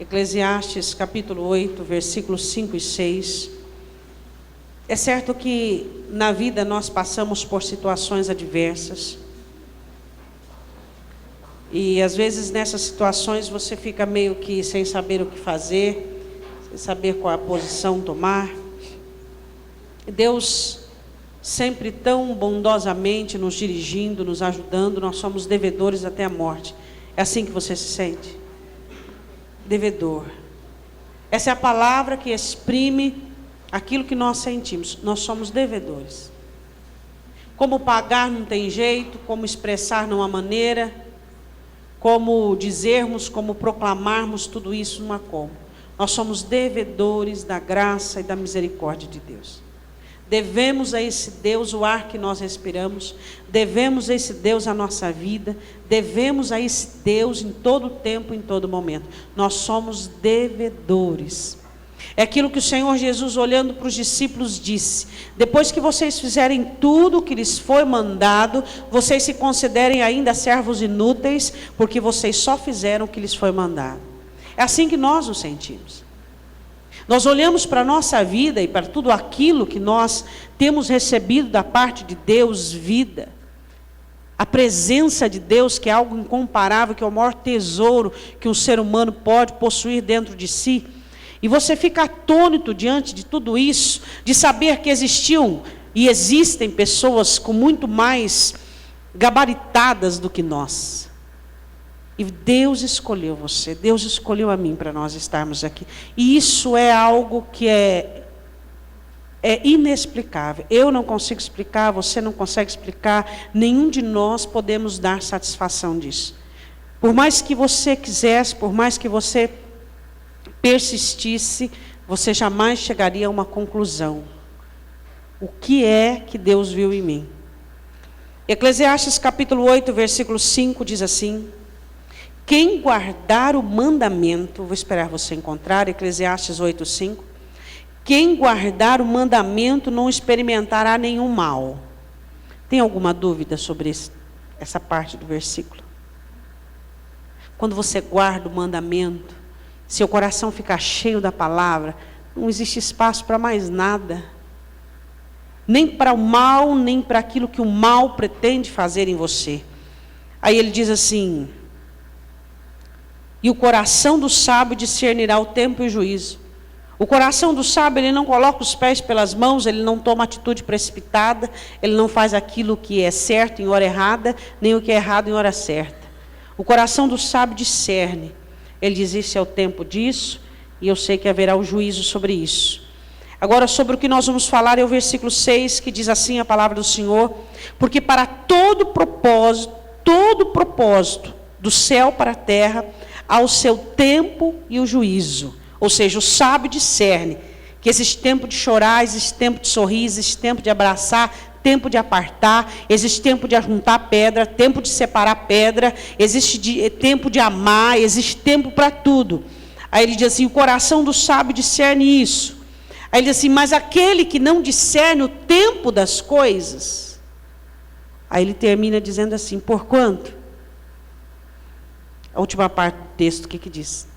Eclesiastes capítulo 8, versículos 5 e 6. É certo que na vida nós passamos por situações adversas. E às vezes nessas situações você fica meio que sem saber o que fazer, sem saber qual a posição tomar. Deus sempre tão bondosamente nos dirigindo, nos ajudando, nós somos devedores até a morte. É assim que você se sente? Devedor. Essa é a palavra que exprime aquilo que nós sentimos. Nós somos devedores. Como pagar não tem jeito, como expressar não há maneira, como dizermos, como proclamarmos, tudo isso não há como. Nós somos devedores da graça e da misericórdia de Deus. Devemos a esse Deus o ar que nós respiramos, devemos a esse Deus a nossa vida, devemos a esse Deus em todo tempo, em todo momento. Nós somos devedores. É aquilo que o Senhor Jesus, olhando para os discípulos, disse: depois que vocês fizerem tudo o que lhes foi mandado, vocês se considerem ainda servos inúteis, porque vocês só fizeram o que lhes foi mandado. É assim que nós nos sentimos. Nós olhamos para a nossa vida e para tudo aquilo que nós temos recebido da parte de Deus, vida, a presença de Deus, que é algo incomparável, que é o maior tesouro que um ser humano pode possuir dentro de si. E você fica atônito diante de tudo isso, de saber que existiam e existem pessoas com muito mais gabaritadas do que nós. E Deus escolheu você, Deus escolheu a mim para nós estarmos aqui. E isso é algo que é inexplicável. Eu não consigo explicar, você não consegue explicar, nenhum de nós podemos dar satisfação disso. Por mais que você quisesse, por mais que você persistisse, você jamais chegaria a uma conclusão. O que é que Deus viu em mim? Eclesiastes capítulo 8, versículo 5 diz assim: quem guardar o mandamento, vou esperar você encontrar, Eclesiastes 8, 5. Quem guardar o mandamento não experimentará nenhum mal. Tem alguma dúvida sobre essa parte do versículo? Quando você guarda o mandamento, seu coração fica cheio da palavra, não existe espaço para mais nada. Nem para o mal, nem para aquilo que o mal pretende fazer em você. Aí ele diz assim: e o coração do sábio discernirá o tempo e o juízo. O coração do sábio, ele não coloca os pés pelas mãos, ele não toma atitude precipitada, ele não faz aquilo que é certo em hora errada, nem o que é errado em hora certa. O coração do sábio discerne. Ele diz: esse é o tempo disso, e eu sei que haverá o juízo sobre isso. Agora, sobre o que nós vamos falar é o versículo 6, que diz assim a palavra do Senhor: porque para todo propósito do céu para a terra, ao seu tempo e o juízo. Ou seja, o sábio discerne que existe tempo de chorar, existe tempo de sorrir, existe tempo de abraçar, tempo de apartar, existe tempo de ajuntar pedra, tempo de separar pedra, existe tempo de amar, existe tempo para tudo. Aí ele diz assim: o coração do sábio discerne isso. Aí ele diz assim: mas aquele que não discerne o tempo das coisas, aí ele termina dizendo assim: porquanto? A última parte do texto, o que diz?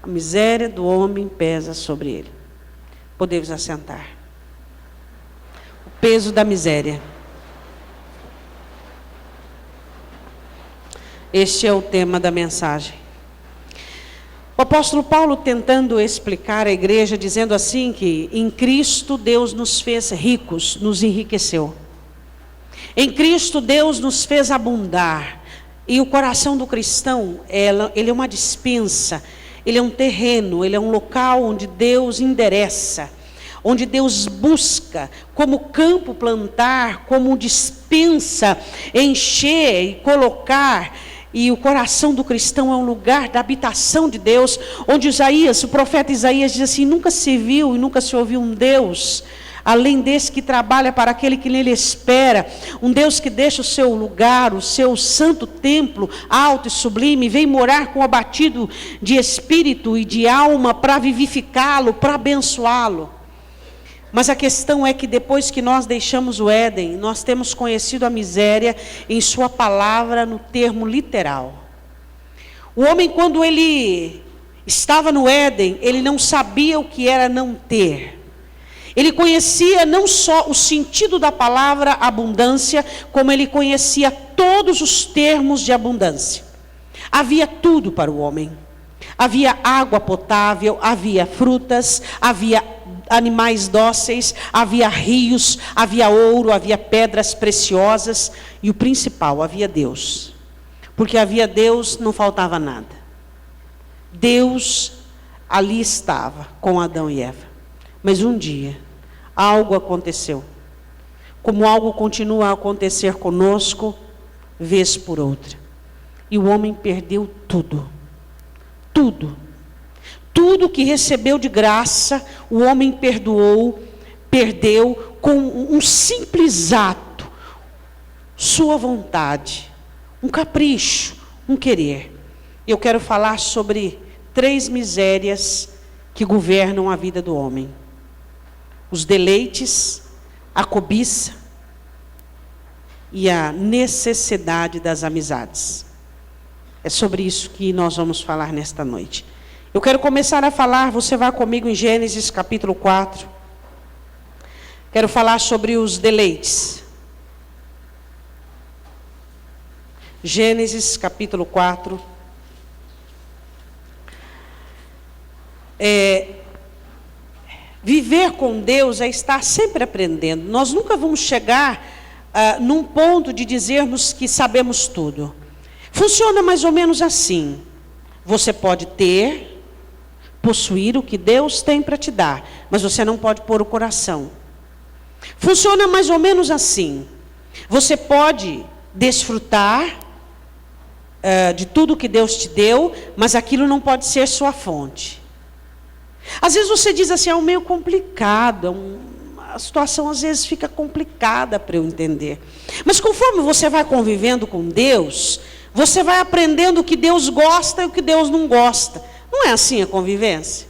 A miséria do homem pesa sobre ele. Podemos assentar. O peso da miséria. Este é o tema da mensagem. O apóstolo Paulo tentando explicar à igreja, dizendo assim que em Cristo Deus nos fez ricos, nos enriqueceu. Em Cristo Deus nos fez abundar. E o coração do cristão, ele é uma despensa, ele é um terreno, ele é um local onde Deus endereça, onde Deus busca, como campo plantar, como despensa, encher e colocar. E o coração do cristão é um lugar da habitação de Deus, onde o profeta Isaías diz assim: nunca se viu e nunca se ouviu um Deus além desse que trabalha para aquele que nele espera, um Deus que deixa o seu lugar, o seu santo templo alto e sublime, vem morar com o abatido de espírito e de alma para vivificá-lo, para abençoá-lo. Mas a questão é que depois que nós deixamos o Éden, nós temos conhecido a miséria em sua palavra no termo literal. O homem, quando ele estava no Éden, ele não sabia o que era não ter. Ele conhecia não só o sentido da palavra abundância, como ele conhecia todos os termos de abundância. Havia tudo para o homem. Havia água potável, havia frutas, havia animais dóceis, havia rios, havia ouro, havia pedras preciosas e o principal, havia Deus. Porque havia Deus, não faltava nada. Deus ali estava com Adão e Eva. Mas um dia, algo aconteceu. Como algo continua a acontecer conosco, vez por outra. E o homem perdeu tudo. Tudo. Tudo que recebeu de graça, o homem perdeu com um simples ato. Sua vontade, um capricho, um querer. Eu quero falar sobre 3 misérias que governam a vida do homem. Os deleites, a cobiça e a necessidade das amizades. É sobre isso que nós vamos falar nesta noite. Eu quero começar a falar, você vai comigo em Gênesis capítulo 4. Quero falar sobre os deleites. Gênesis capítulo 4. Viver com Deus é estar sempre aprendendo. Nós nunca vamos chegar num ponto de dizermos que sabemos tudo. Funciona mais ou menos assim. Você pode possuir o que Deus tem para te dar, mas você não pode pôr o coração. Funciona mais ou menos assim. Você pode desfrutar de tudo que Deus te deu, mas aquilo não pode ser sua fonte. Às vezes você diz assim, é meio complicado, a situação às vezes fica complicada para eu entender. Mas conforme você vai convivendo com Deus, você vai aprendendo o que Deus gosta e o que Deus não gosta. Não é assim a convivência?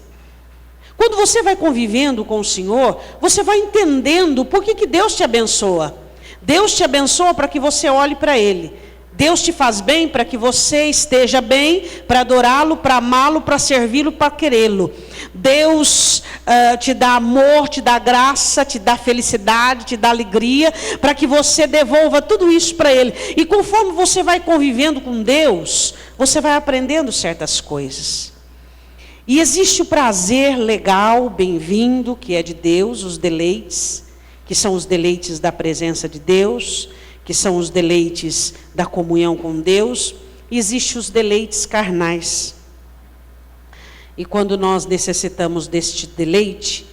Quando você vai convivendo com o Senhor, você vai entendendo por que Deus te abençoa. Deus te abençoa para que você olhe para Ele. Deus te faz bem para que você esteja bem, para adorá-lo, para amá-lo, para servi-lo, para querê-lo. Deus te dá amor, te dá graça, te dá felicidade, te dá alegria, para que você devolva tudo isso para Ele. E conforme você vai convivendo com Deus, você vai aprendendo certas coisas. E existe o prazer legal, bem-vindo, que é de Deus, os deleites, que são os deleites da presença de Deus, que são os deleites da comunhão com Deus, e existem os deleites carnais. E quando nós necessitamos deste deleite,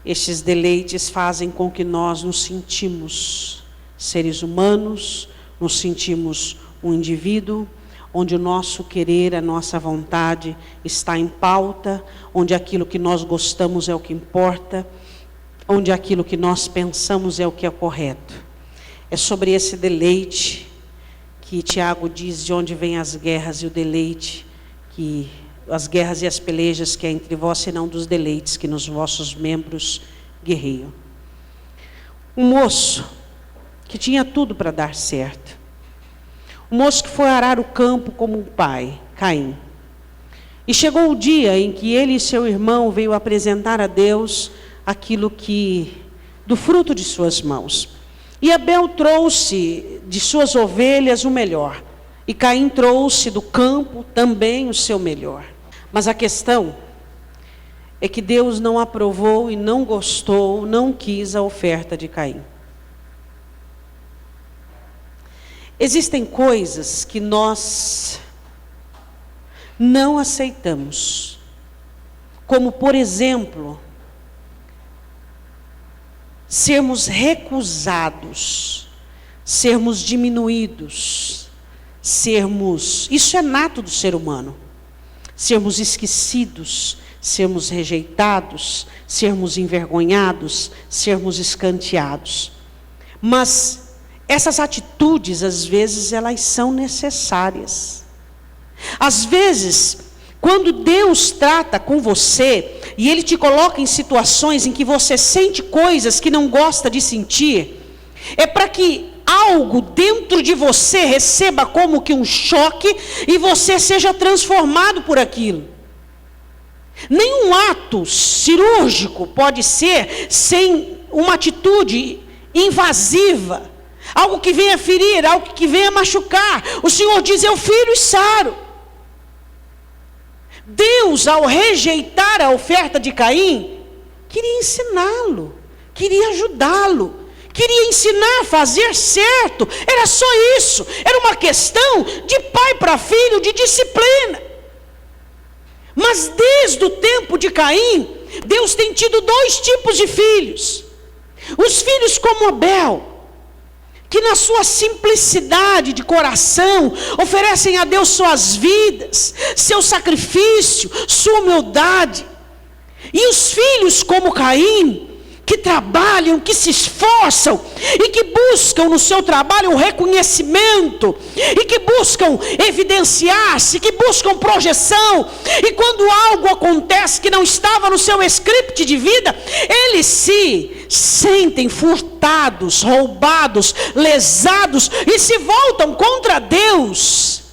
estes deleites fazem com que nós nos sentimos seres humanos, nos sentimos um indivíduo, onde o nosso querer, a nossa vontade está em pauta, onde aquilo que nós gostamos é o que importa, onde aquilo que nós pensamos é o que é correto. É sobre esse deleite que Tiago diz de onde vêm as guerras e o deleite, que as guerras e as pelejas que é entre vós, senão dos deleites que nos vossos membros guerreiam. Um moço que tinha tudo para dar certo. Um moço que foi arar o campo como um pai, Caim. E chegou o dia em que ele e seu irmão veio apresentar a Deus aquilo que, do fruto de suas mãos. E Abel trouxe de suas ovelhas o melhor. E Caim trouxe do campo também o seu melhor. Mas a questão é que Deus não aprovou e não gostou, não quis a oferta de Caim. Existem coisas que nós não aceitamos. Como, por exemplo, sermos recusados, sermos diminuídos, isso é nato do ser humano, sermos esquecidos, sermos rejeitados, sermos envergonhados, sermos escanteados. Mas essas atitudes, às vezes, elas são necessárias. Às vezes, quando Deus trata com você, e Ele te coloca em situações em que você sente coisas que não gosta de sentir, é para que algo dentro de você receba como que um choque, e você seja transformado por aquilo. Nenhum ato cirúrgico pode ser sem uma atitude invasiva, algo que venha ferir, algo que venha machucar. O Senhor diz: eu firo e saro. Deus, ao rejeitar a oferta de Caim, queria ensiná-lo, queria ajudá-lo, queria ensinar a fazer certo. Era só isso. Era uma questão de pai para filho, de disciplina. Mas desde o tempo de Caim, Deus tem tido dois tipos de filhos. Os filhos como Abel, que na sua simplicidade de coração, oferecem a Deus suas vidas, seu sacrifício, sua humildade. E os filhos como Caim, que trabalham, que se esforçam, e que buscam no seu trabalho o reconhecimento, e que buscam evidenciar-se, que buscam projeção, e quando algo acontece que não estava no seu script de vida, eles se sentem furtados, roubados, lesados, e se voltam contra Deus,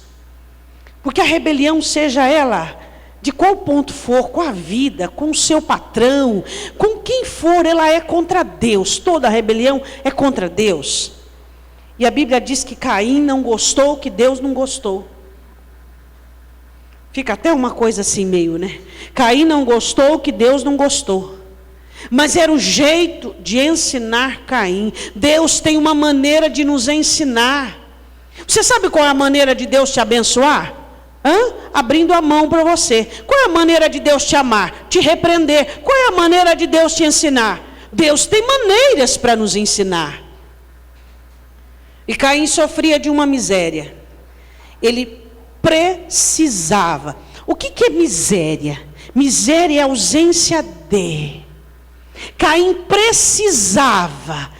porque a rebelião, seja ela de qual ponto for, com a vida, com o seu patrão, com quem for, ela é contra Deus. Toda rebelião é contra Deus. E a Bíblia diz que Caim não gostou, que Deus não gostou. Fica até uma coisa assim meio, né? Caim não gostou, que Deus não gostou. Mas era o jeito de ensinar Caim. Deus tem uma maneira de nos ensinar. Você sabe qual é a maneira de Deus te abençoar? Abrindo a mão para você. Qual é a maneira de Deus te amar? Te repreender. Qual é a maneira de Deus te ensinar? Deus tem maneiras para nos ensinar. E Caim sofria de uma miséria. Ele precisava. O que é miséria? Miséria é ausência de. Caim precisava.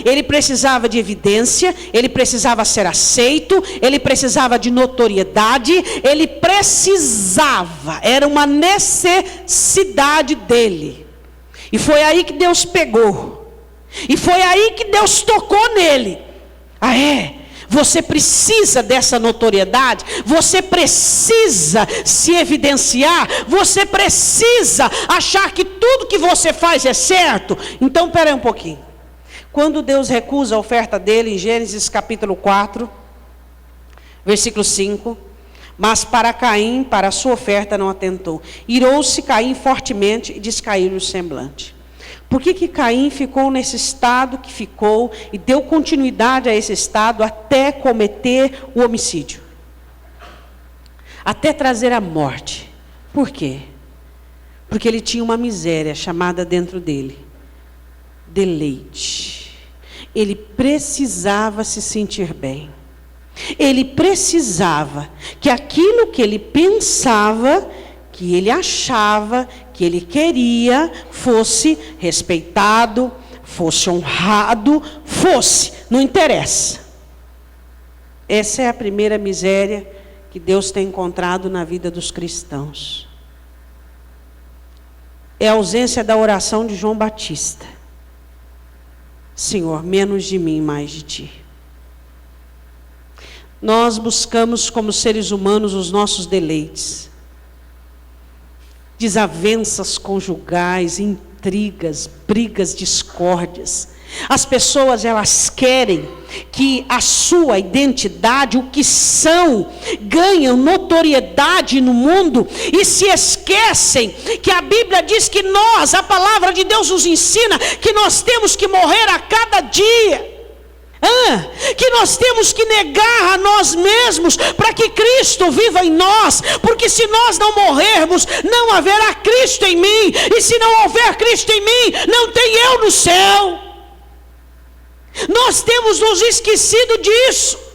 Ele precisava de evidência, ele precisava ser aceito, ele precisava de notoriedade, ele precisava, era uma necessidade dele. E foi aí que Deus pegou, e foi aí que Deus tocou nele. Você precisa dessa notoriedade, você precisa se evidenciar, você precisa achar que tudo que você faz é certo. Então, espera aí um pouquinho. Quando Deus recusa a oferta dele, em Gênesis capítulo 4, versículo 5, mas para Caim, para a sua oferta não atentou. Irou-se Caim fortemente e descaiu-lhe o semblante. Por que Caim ficou nesse estado que ficou e deu continuidade a esse estado até cometer o homicídio? Até trazer a morte. Por quê? Porque ele tinha uma miséria chamada dentro dele: deleite. Ele precisava se sentir bem. Ele precisava que aquilo que ele pensava, que ele achava, que ele queria, fosse respeitado, fosse honrado, não interessa. Essa é a primeira miséria que Deus tem encontrado na vida dos cristãos. É a ausência da oração de João Batista. Senhor, menos de mim, mais de ti. Nós buscamos como seres humanos os nossos deleites. Desavenças conjugais, intrigas, brigas, discórdias. As pessoas, elas querem que a sua identidade, o que são, ganham notoriedade no mundo e se esquecem que a Bíblia diz que nós, a palavra de Deus nos ensina que nós temos que morrer a cada dia. Que nós temos que negar a nós mesmos para que Cristo viva em nós, porque se nós não morrermos, não haverá Cristo em mim, e se não houver Cristo em mim, não tem eu no céu. Nós temos nos esquecido disso.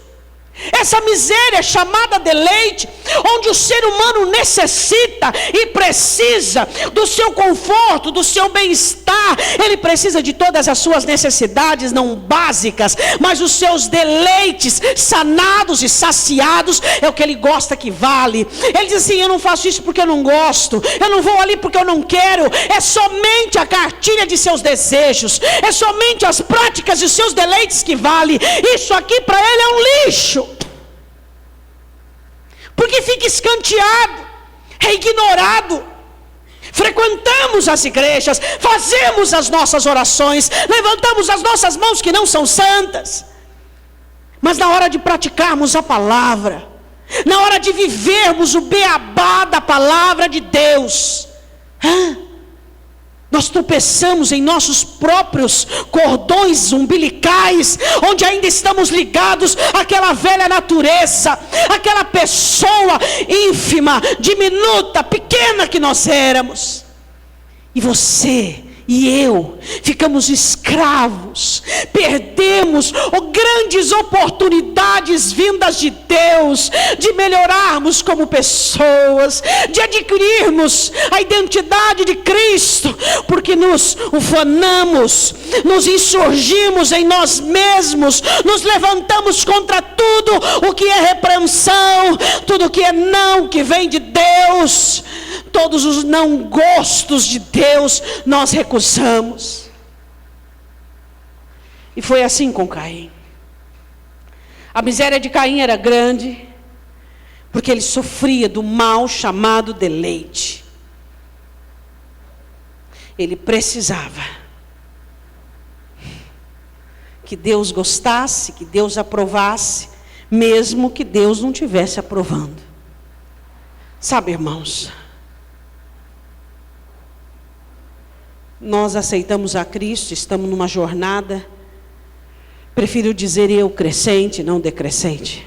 Essa miséria chamada deleite, onde o ser humano necessita e precisa do seu conforto, do seu bem-estar. Ele precisa de todas as suas necessidades não básicas, mas os seus deleites sanados e saciados é o que ele gosta que vale. Ele diz assim: eu não faço isso porque eu não gosto, eu não vou ali porque eu não quero. É somente a cartilha de seus desejos, é somente as práticas de seus deleites que vale. Isso aqui para ele é um lixo, porque fica escanteado, é ignorado. frequentamos as igrejas, fazemos as nossas orações, levantamos as nossas mãos que não são santas, mas na hora de praticarmos a palavra, na hora de vivermos o beabá da palavra de Deus, nós tropeçamos em nossos próprios cordões umbilicais, onde ainda estamos ligados àquela velha natureza, aquela pessoa ínfima, diminuta, pequena que nós éramos. E você e eu ficamos escravos, perdemos grandes oportunidades vindas de Deus, de melhorarmos como pessoas, de adquirirmos a identidade de Cristo, porque nos ufanamos, nos insurgimos em nós mesmos, nos levantamos contra tudo o que é repreensão, tudo o que é não que vem de Deus. Todos os não gostos de Deus nós recusamos. E foi assim com Caim. A miséria de Caim era grande, porque ele sofria do mal chamado deleite. Ele precisava que Deus gostasse, que Deus aprovasse, mesmo que Deus não estivesse aprovando. Sabe, irmãos, nós aceitamos a Cristo, estamos numa jornada, prefiro dizer eu crescente, não decrescente.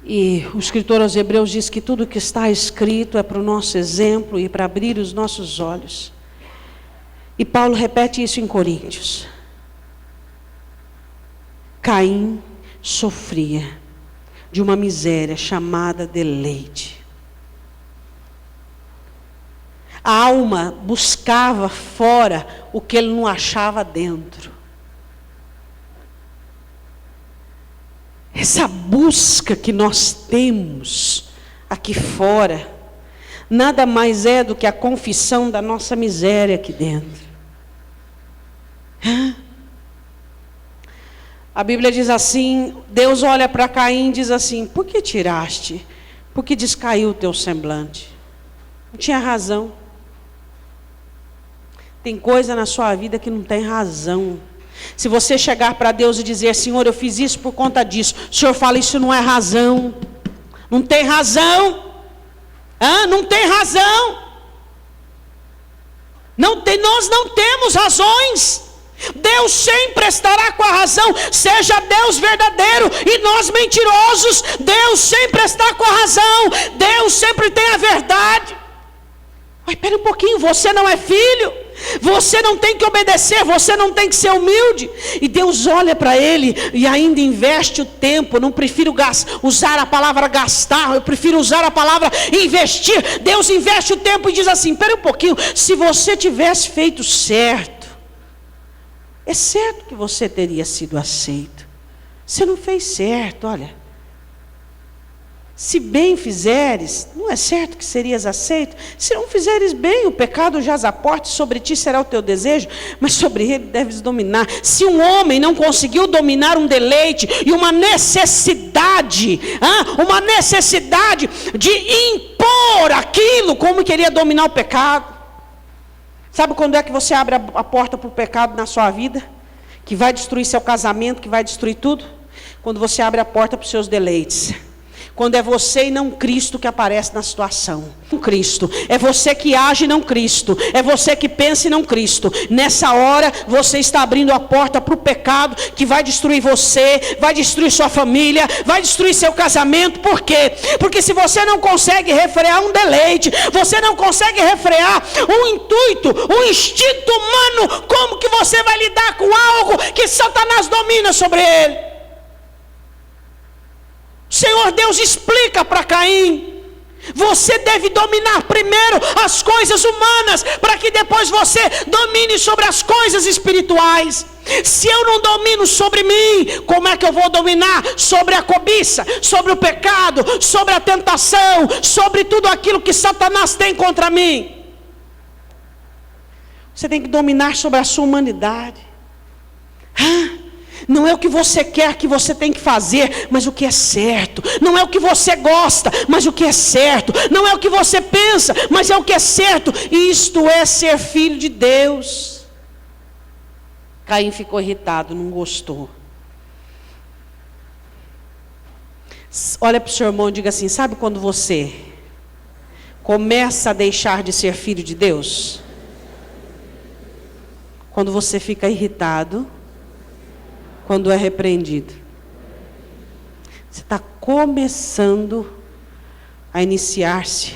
E o escritor aos Hebreus diz que tudo que está escrito é para o nosso exemplo e para abrir os nossos olhos. E Paulo repete isso em Coríntios. Caim sofria de uma miséria chamada deleite. A alma buscava fora o que ele não achava dentro. Essa busca que nós temos aqui fora, nada mais é do que a confissão da nossa miséria aqui dentro. A Bíblia diz assim, Deus olha para Caim e diz assim, por que tiraste? Por que descaiu o teu semblante? Não tinha razão. Tem coisa na sua vida que não tem razão. Se você chegar para Deus e dizer, Senhor, eu fiz isso por conta disso, o Senhor fala, isso não é razão. Não tem razão. Não tem razão. Nós não temos razões. Deus sempre estará com a razão, seja Deus verdadeiro e nós mentirosos, Deus sempre está com a razão, Deus sempre tem a verdade. Mas espera um pouquinho, você não é filho, você não tem que obedecer, você não tem que ser humilde. E Deus olha para ele e ainda investe o tempo. Não prefiro usar a palavra gastar, eu prefiro usar a palavra investir. Deus investe o tempo e diz assim, espera um pouquinho, se você tivesse feito certo, é certo que você teria sido aceito. Você não fez certo, olha. Se bem fizeres, não é certo que serias aceito? Se não fizeres bem, o pecado jaz à porta, sobre ti será o teu desejo, mas sobre ele deves dominar. Se um homem não conseguiu dominar um deleite e uma necessidade de impor aquilo, como queria dominar o pecado? Sabe quando é que você abre a porta para o pecado na sua vida? Que vai destruir seu casamento, que vai destruir tudo? Quando você abre a porta para os seus deleites. Quando é você e não Cristo que aparece na situação. Não Cristo. É você que age e não Cristo. É você que pensa e não Cristo. Nessa hora você está abrindo a porta para o pecado que vai destruir você, vai destruir sua família, vai destruir seu casamento. Por quê? Porque se você não consegue refrear um deleite, você não consegue refrear um intuito, um instinto humano, como que você vai lidar com algo que Satanás domina sobre ele? O Senhor Deus explica para Caim, você deve dominar primeiro as coisas humanas, para que depois você domine sobre as coisas espirituais. Se eu não domino sobre mim, como é que eu vou dominar sobre a cobiça, sobre o pecado, sobre a tentação, sobre tudo aquilo que Satanás tem contra mim? Você tem que dominar sobre a sua humanidade. Não é o que você quer que você tem que fazer, mas o que é certo. Não é o que você gosta, mas o que é certo. Não é o que você pensa, mas é o que é certo. Isto é ser filho de Deus. Caim ficou irritado, não gostou. Olha para o seu irmão e diga assim: sabe quando você começa a deixar de ser filho de Deus? Quando você fica irritado, quando é repreendido. Você está começando a iniciar-se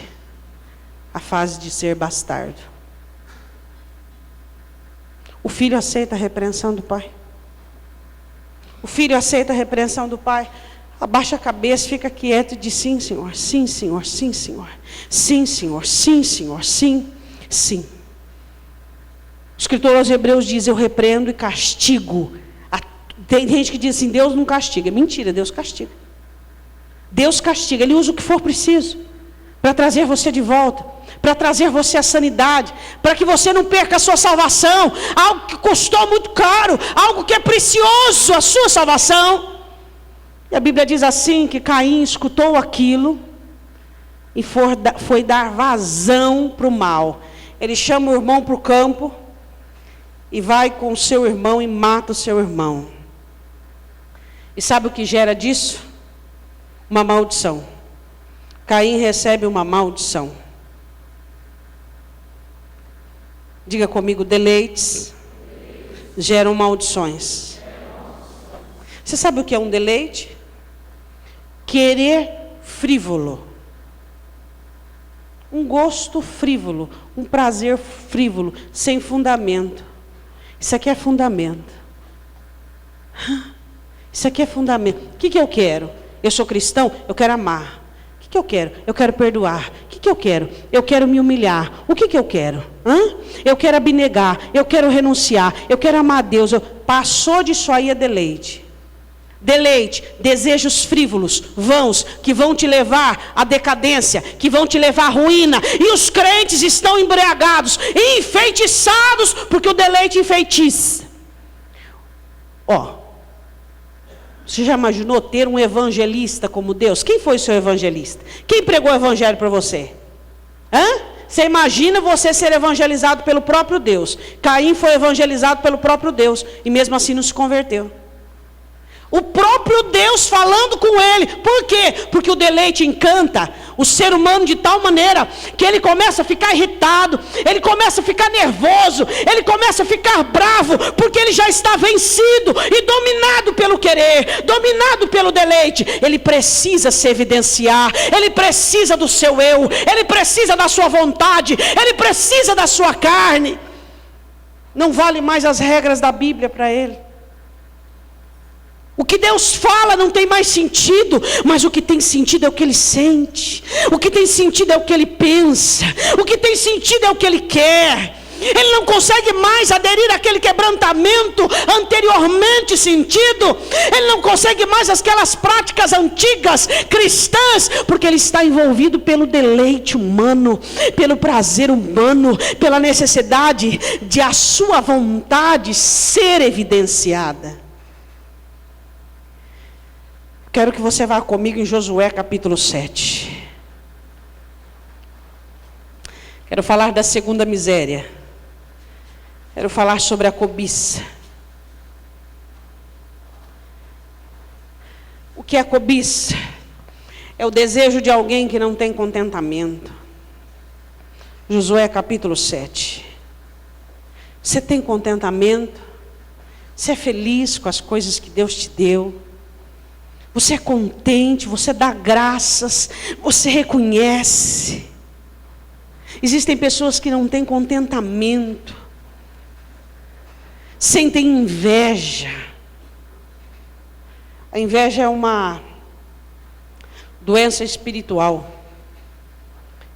a fase de ser bastardo. O filho aceita a repreensão do pai. O filho aceita a repreensão do pai. Abaixa a cabeça, fica quieto e diz: sim, Senhor, sim, Senhor, sim, Senhor. Sim, Senhor, sim, Senhor, sim, sim. O escritor aos Hebreus diz: eu repreendo e castigo. Tem gente que diz assim: Deus não castiga. Mentira, Deus castiga. Deus castiga, Ele usa o que for preciso para trazer você de volta, para trazer você à sanidade, para que você não perca a sua salvação, algo que custou muito caro, algo que é precioso, a sua salvação. E a Bíblia diz assim, que Caim escutou aquilo e foi dar vazão para o mal. Ele chama o irmão para o campo e vai com o seu irmão e mata o seu irmão. E sabe o que gera disso? Uma maldição. Caim recebe uma maldição. Diga comigo: deleites geram maldições. Você sabe o que é um deleite? Querer frívolo. Um gosto frívolo, um prazer frívolo, sem fundamento. Isso aqui é fundamento. Isso aqui é fundamento. O que eu quero? Eu sou cristão, eu quero amar. O que eu quero? Eu quero perdoar. O que eu quero? Eu quero me humilhar. O que eu quero? Eu quero abnegar, eu quero renunciar, eu quero amar a Deus. Passou disso aí a deleite. Deleite, desejos frívolos, vãos, que vão te levar à decadência, que vão te levar à ruína. E os crentes estão embriagados, enfeitiçados, porque o deleite enfeitiça. Você já imaginou ter um evangelista como Deus? Quem foi o seu evangelista? Quem pregou o evangelho para você? Você imagina você ser evangelizado pelo próprio Deus. Caim foi evangelizado pelo próprio Deus, e mesmo assim não se converteu. O próprio Deus falando com ele. Por quê? Porque o deleite encanta o ser humano de tal maneira que ele começa a ficar irritado, ele começa a ficar nervoso, ele começa a ficar bravo, porque ele já está vencido e dominado pelo querer, dominado pelo deleite. Ele precisa se evidenciar, ele precisa do seu eu, ele precisa da sua vontade, ele precisa da sua carne. Não vale mais as regras da Bíblia para ele. O que Deus fala não tem mais sentido, mas o que tem sentido é o que Ele sente. O que tem sentido é o que Ele pensa. O que tem sentido é o que Ele quer. Ele não consegue mais aderir àquele quebrantamento anteriormente sentido. Ele não consegue mais aquelas práticas antigas cristãs, porque ele está envolvido pelo deleite humano, pelo prazer humano, pela necessidade de a sua vontade ser evidenciada. Quero que você vá comigo em Josué capítulo 7. Quero falar da segunda miséria. Quero falar sobre a cobiça. O que é a cobiça? É o desejo de alguém que não tem contentamento. Josué capítulo 7. Você tem contentamento? Você é feliz com as coisas que Deus te deu? Você é contente, você dá graças, você reconhece. Existem pessoas que não têm contentamento, sentem inveja. A inveja é uma doença espiritual.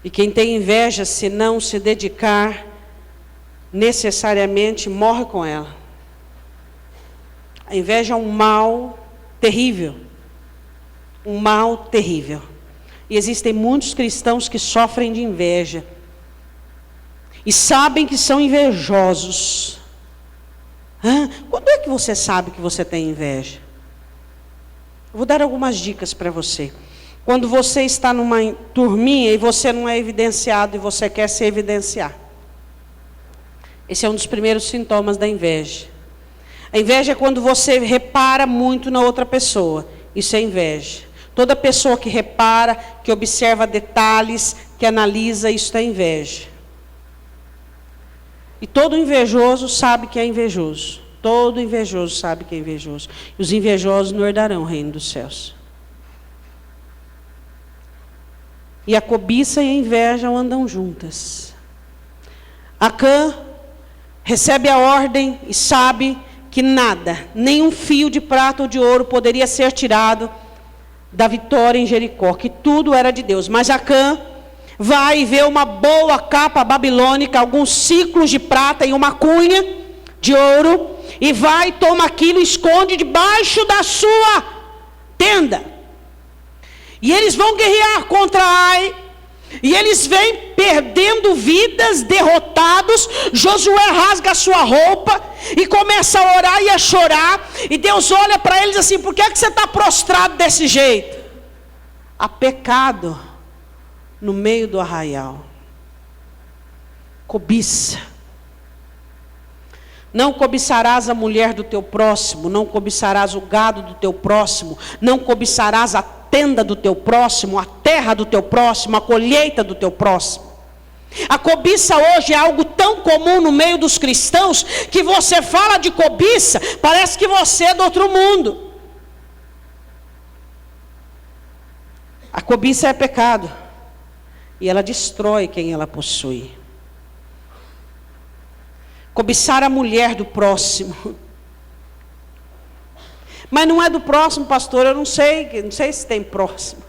E quem tem inveja, se não se dedicar necessariamente, morre com ela. A inveja é um mal terrível. Um mal terrível. E existem muitos cristãos que sofrem de inveja. E sabem que são invejosos. Quando é que você sabe que você tem inveja? Eu vou dar algumas dicas para você. Quando você está numa turminha e você não é evidenciado e você quer se evidenciar. Esse é um dos primeiros sintomas da inveja. A inveja é quando você repara muito na outra pessoa. Isso é inveja. Toda pessoa que repara, que observa detalhes, que analisa, isso é inveja. E todo invejoso sabe que é invejoso. Todo invejoso sabe que é invejoso. E os invejosos não herdarão o reino dos céus. E a cobiça e a inveja andam juntas. Acã recebe a ordem e sabe que nada, nem um fio de prata ou de ouro poderia ser tirado da vitória em Jericó, que tudo era de Deus. Mas Acã vai e vê uma boa capa babilônica, alguns ciclos de prata e uma cunha de ouro, e vai, toma aquilo e esconde debaixo da sua tenda. E eles vão guerrear contra Ai, e eles vêm perdendo vidas, derrotados. Josué rasga a sua roupa e começa a orar e a chorar, e Deus olha para eles assim: por que é que você está prostrado desse jeito? Há pecado no meio do arraial. Cobiça. Não cobiçarás a mulher do teu próximo, não cobiçarás o gado do teu próximo, não cobiçarás a tenda do teu próximo, a terra do teu próximo, a colheita do teu próximo. A cobiça hoje é algo tão comum no meio dos cristãos, que você fala de cobiça, parece que você é do outro mundo. A cobiça é pecado, e ela destrói quem ela possui. Cobiçar a mulher do próximo. Mas não é do próximo, pastor, eu não sei se tem próximo.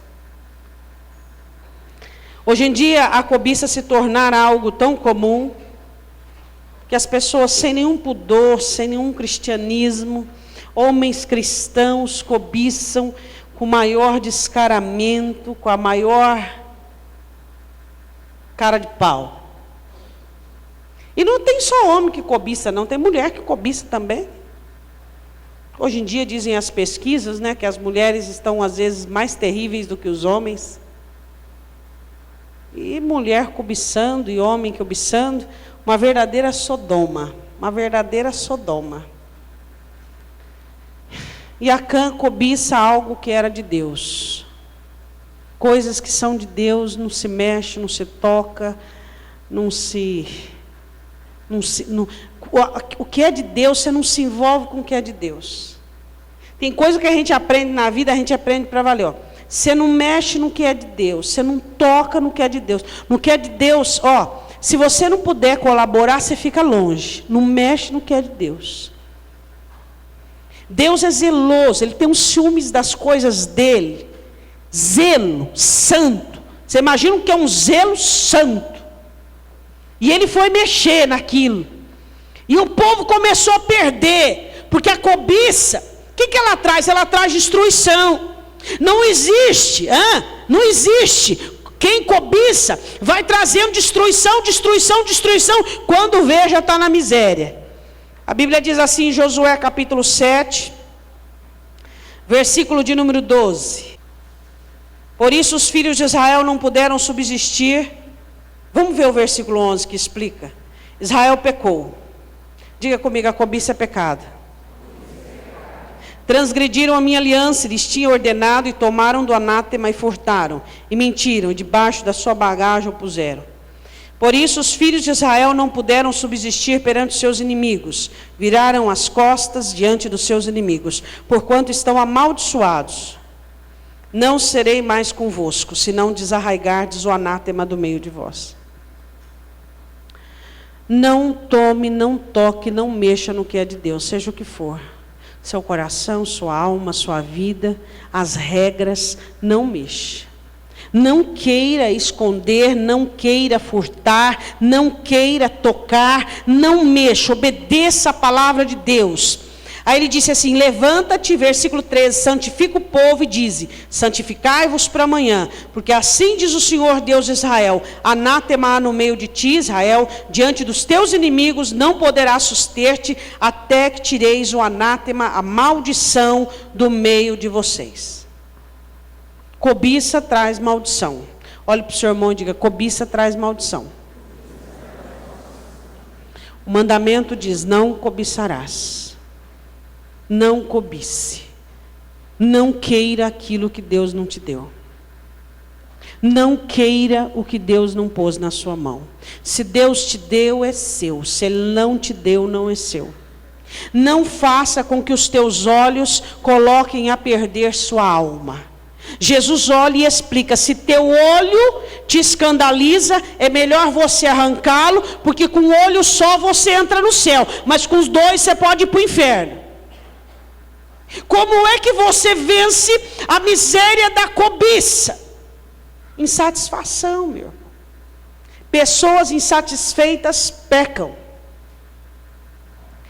Hoje em dia, a cobiça se tornar algo tão comum, que as pessoas sem nenhum pudor, sem nenhum cristianismo, homens cristãos cobiçam com maior descaramento, com a maior cara de pau. E não tem só homem que cobiça, não, tem mulher que cobiça também. Hoje em dia dizem as pesquisas, né, que as mulheres estão às vezes mais terríveis do que os homens. E mulher cobiçando e homem cobiçando, uma verdadeira Sodoma, uma verdadeira Sodoma. E Acã cobiça algo que era de Deus. Coisas que são de Deus não se mexe, não se toca, o que é de Deus, você não se envolve com o que é de Deus. Tem coisa que a gente aprende na vida, a gente aprende para valer. Ó. Você não mexe no que é de Deus, você não toca no que é de Deus. No que é de Deus, ó, se você não puder colaborar, você fica longe. Não mexe no que é de Deus. Deus é zeloso, Ele tem uns ciúmes das coisas dEle. Zelo santo. Você imagina o que é um zelo santo. E Ele foi mexer naquilo. E o povo começou a perder. Porque a cobiça, o que ela traz? Ela traz destruição. Não existe, não existe. Quem cobiça vai trazendo destruição, destruição, destruição. Quando vê, já está na miséria. A Bíblia diz assim em Josué capítulo 7, versículo de número 12. Por isso os filhos de Israel não puderam subsistir. Vamos ver o versículo 11 que explica. Israel pecou. Diga comigo, a cobiça é pecado. Transgrediram a minha aliança, lhes tinha ordenado, e tomaram do anátema e furtaram, e mentiram, e debaixo da sua bagagem o puseram. Por isso os filhos de Israel não puderam subsistir perante os seus inimigos, viraram as costas diante dos seus inimigos, porquanto estão amaldiçoados. Não serei mais convosco, se não desarraigardes o anátema do meio de vós. Não tome, não toque, não mexa no que é de Deus, seja o que for. Seu coração, sua alma, sua vida, as regras, não mexa. Não queira esconder, não queira furtar, não queira tocar, não mexa, obedeça a palavra de Deus. Aí ele disse assim: levanta-te, versículo 13, santifica o povo e dize: santificai-vos para amanhã, porque assim diz o Senhor Deus de Israel: anátema há no meio de ti, Israel, diante dos teus inimigos não poderás suster-te, até que tireis o anátema, a maldição do meio de vocês. Cobiça traz maldição. Olhe para o seu irmão e diga: cobiça traz maldição. O mandamento diz: não cobiçarás. Não cobice. Não queira aquilo que Deus não te deu. Não queira o que Deus não pôs na sua mão. Se Deus te deu, é seu. Se Ele não te deu, não é seu. Não faça com que os teus olhos coloquem a perder sua alma. Jesus olha e explica: se teu olho te escandaliza, é melhor você arrancá-lo, porque com um olho só você entra no céu, mas com os dois você pode ir para o inferno. Como é que você vence a miséria da cobiça? Insatisfação, meu irmão. Pessoas insatisfeitas pecam.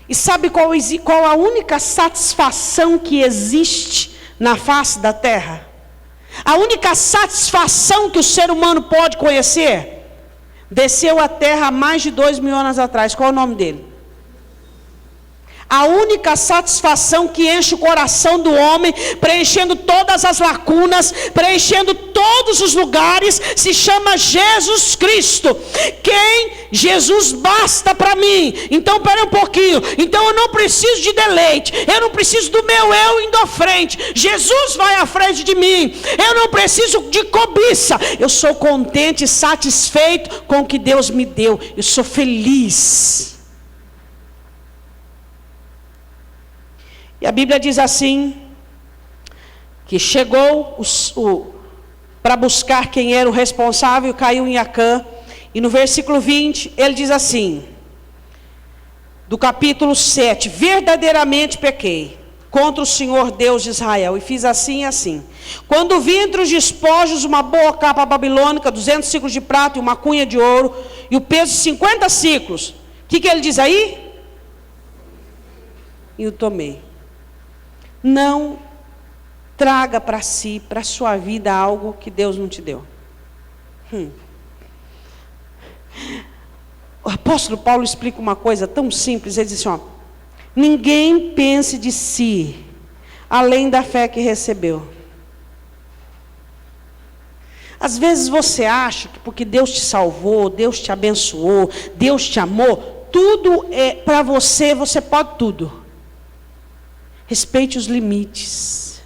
E sabe qual a única satisfação que existe na face da terra? A única satisfação que o ser humano pode conhecer? Desceu à terra há mais de 2.000 anos atrás. Qual é o nome dele? A única satisfação que enche o coração do homem, preenchendo todas as lacunas, preenchendo todos os lugares, se chama Jesus Cristo. Quem? Jesus basta para mim. Então, pera um pouquinho. Então eu não preciso de deleite. Eu não preciso do meu eu indo à frente. Jesus vai à frente de mim. Eu não preciso de cobiça. Eu sou contente e satisfeito com o que Deus me deu. Eu sou feliz. E a Bíblia diz assim, que chegou para buscar quem era o responsável, caiu em Acã. E no versículo 20, ele diz assim, do capítulo 7, verdadeiramente pequei contra o Senhor Deus de Israel, e fiz assim e assim. Quando vi entre os despojos uma boa capa babilônica, 200 ciclos de prata e uma cunha de ouro, e o peso de 50 ciclos. O que ele diz aí? E o tomei. Não traga para si, para a sua vida, algo que Deus não te deu. O apóstolo Paulo explica uma coisa tão simples. Ele diz assim, ninguém pense de si, além da fé que recebeu. Às vezes você acha que porque Deus te salvou, Deus te abençoou, Deus te amou, tudo é para você, você pode tudo. Respeite os limites.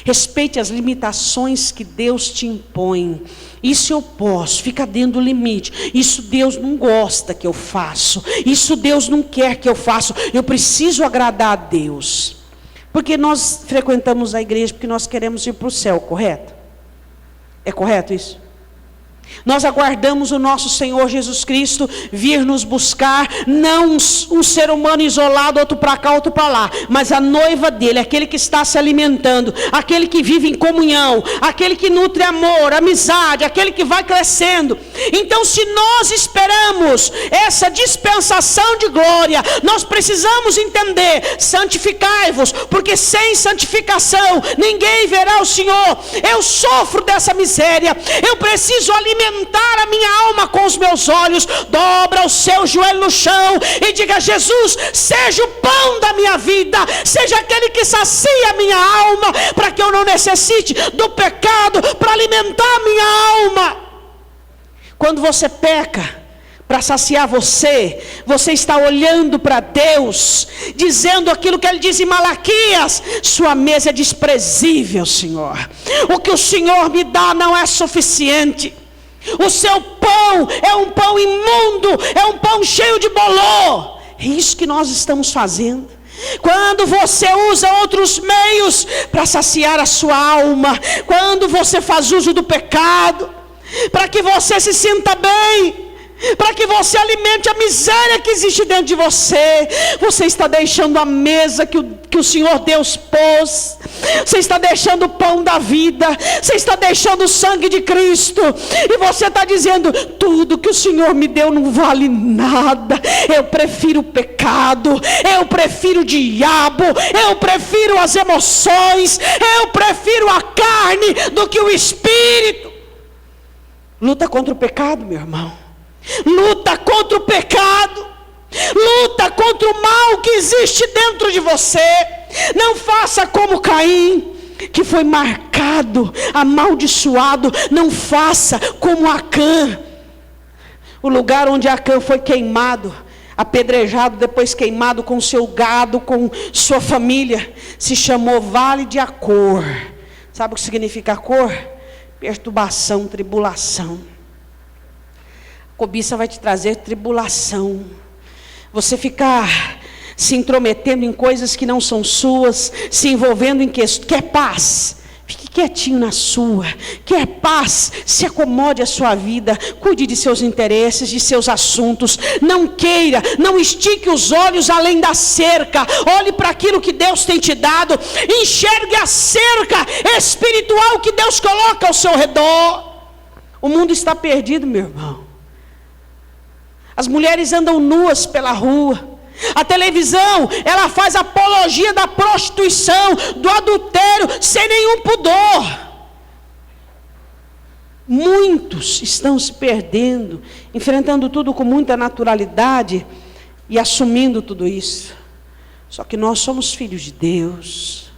Respeite as limitações que Deus te impõe. Isso eu posso, fica dentro do limite. Isso Deus não gosta que eu faço. Isso Deus não quer que eu faça. Eu preciso agradar a Deus. Porque nós frequentamos a igreja porque nós queremos ir para o céu, correto? É correto isso? Nós aguardamos o nosso Senhor Jesus Cristo vir nos buscar, não um ser humano isolado, outro para cá, outro para lá, mas a noiva dele, aquele que está se alimentando, aquele que vive em comunhão, aquele que nutre amor, amizade, aquele que vai crescendo. Então, se nós esperamos essa dispensação de glória, nós precisamos entender: santificai-vos, porque sem santificação ninguém verá o Senhor. Eu sofro dessa miséria, eu preciso alimentar a minha alma com os meus olhos. Dobra o seu joelho no chão e diga: Jesus, seja o pão da minha vida, seja aquele que sacia a minha alma, para que eu não necessite do pecado para alimentar a minha alma. Quando você peca para saciar você, você está olhando para Deus, dizendo aquilo que Ele diz em Malaquias: sua mesa é desprezível, Senhor. O que o Senhor me dá não é suficiente. O seu pão é um pão imundo, é um pão cheio de bolor. É isso que nós estamos fazendo. Quando você usa outros meios para saciar a sua alma, quando você faz uso do pecado, para que você se sinta bem, para que você alimente a miséria que existe dentro de você. Você está deixando a mesa que o Senhor Deus pôs. Você está deixando o pão da vida. Você está deixando o sangue de Cristo. E você está dizendo: tudo que o Senhor me deu não vale nada. Eu prefiro o pecado. Eu prefiro o diabo. Eu prefiro as emoções. Eu prefiro a carne do que o Espírito. Luta contra o pecado, meu irmão. Luta contra o pecado. Luta contra o mal que existe dentro de você. Não faça como Caim, que foi marcado, amaldiçoado. Não faça como Acã. O lugar onde Acã foi queimado, apedrejado, depois queimado com seu gado, com sua família, se chamou Vale de Acor. Sabe o que significa Acor? Perturbação, tribulação. Cobiça vai te trazer tribulação. Você ficar se intrometendo em coisas que não são suas, se envolvendo em questões. Quer paz? Fique quietinho na sua. Quer paz? Se acomode a sua vida. Cuide de seus interesses, de seus assuntos. Não queira, não estique os olhos além da cerca. Olhe para aquilo que Deus tem te dado. Enxergue a cerca espiritual que Deus coloca ao seu redor. O mundo está perdido, meu irmão. As mulheres andam nuas pela rua. A televisão, ela faz apologia da prostituição, do adultério, sem nenhum pudor. Muitos estão se perdendo, enfrentando tudo com muita naturalidade e assumindo tudo isso. Só que nós somos filhos de Deus.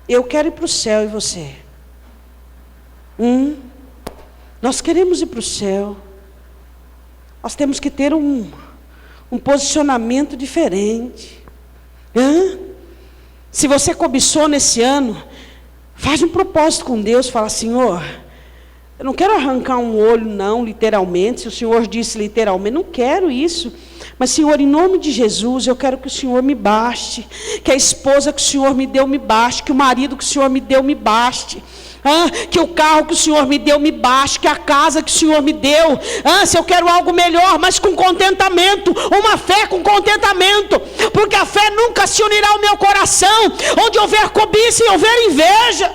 Eu quero ir para o céu, e você? Nós queremos ir para o céu. Nós temos que ter um posicionamento diferente. Se você cobiçou nesse ano, faz um propósito com Deus. Fala: Senhor, eu não quero arrancar um olho não, literalmente. Se o Senhor disse literalmente, não quero isso. Mas, Senhor, em nome de Jesus, eu quero que o Senhor me baste. Que a esposa que o Senhor me deu me baste. Que o marido que o Senhor me deu me baste. Que o carro que o Senhor me deu me baste, que a casa que o Senhor me deu, se eu quero algo melhor, mas com contentamento, uma fé com contentamento, porque a fé nunca se unirá ao meu coração, onde houver cobiça e houver inveja.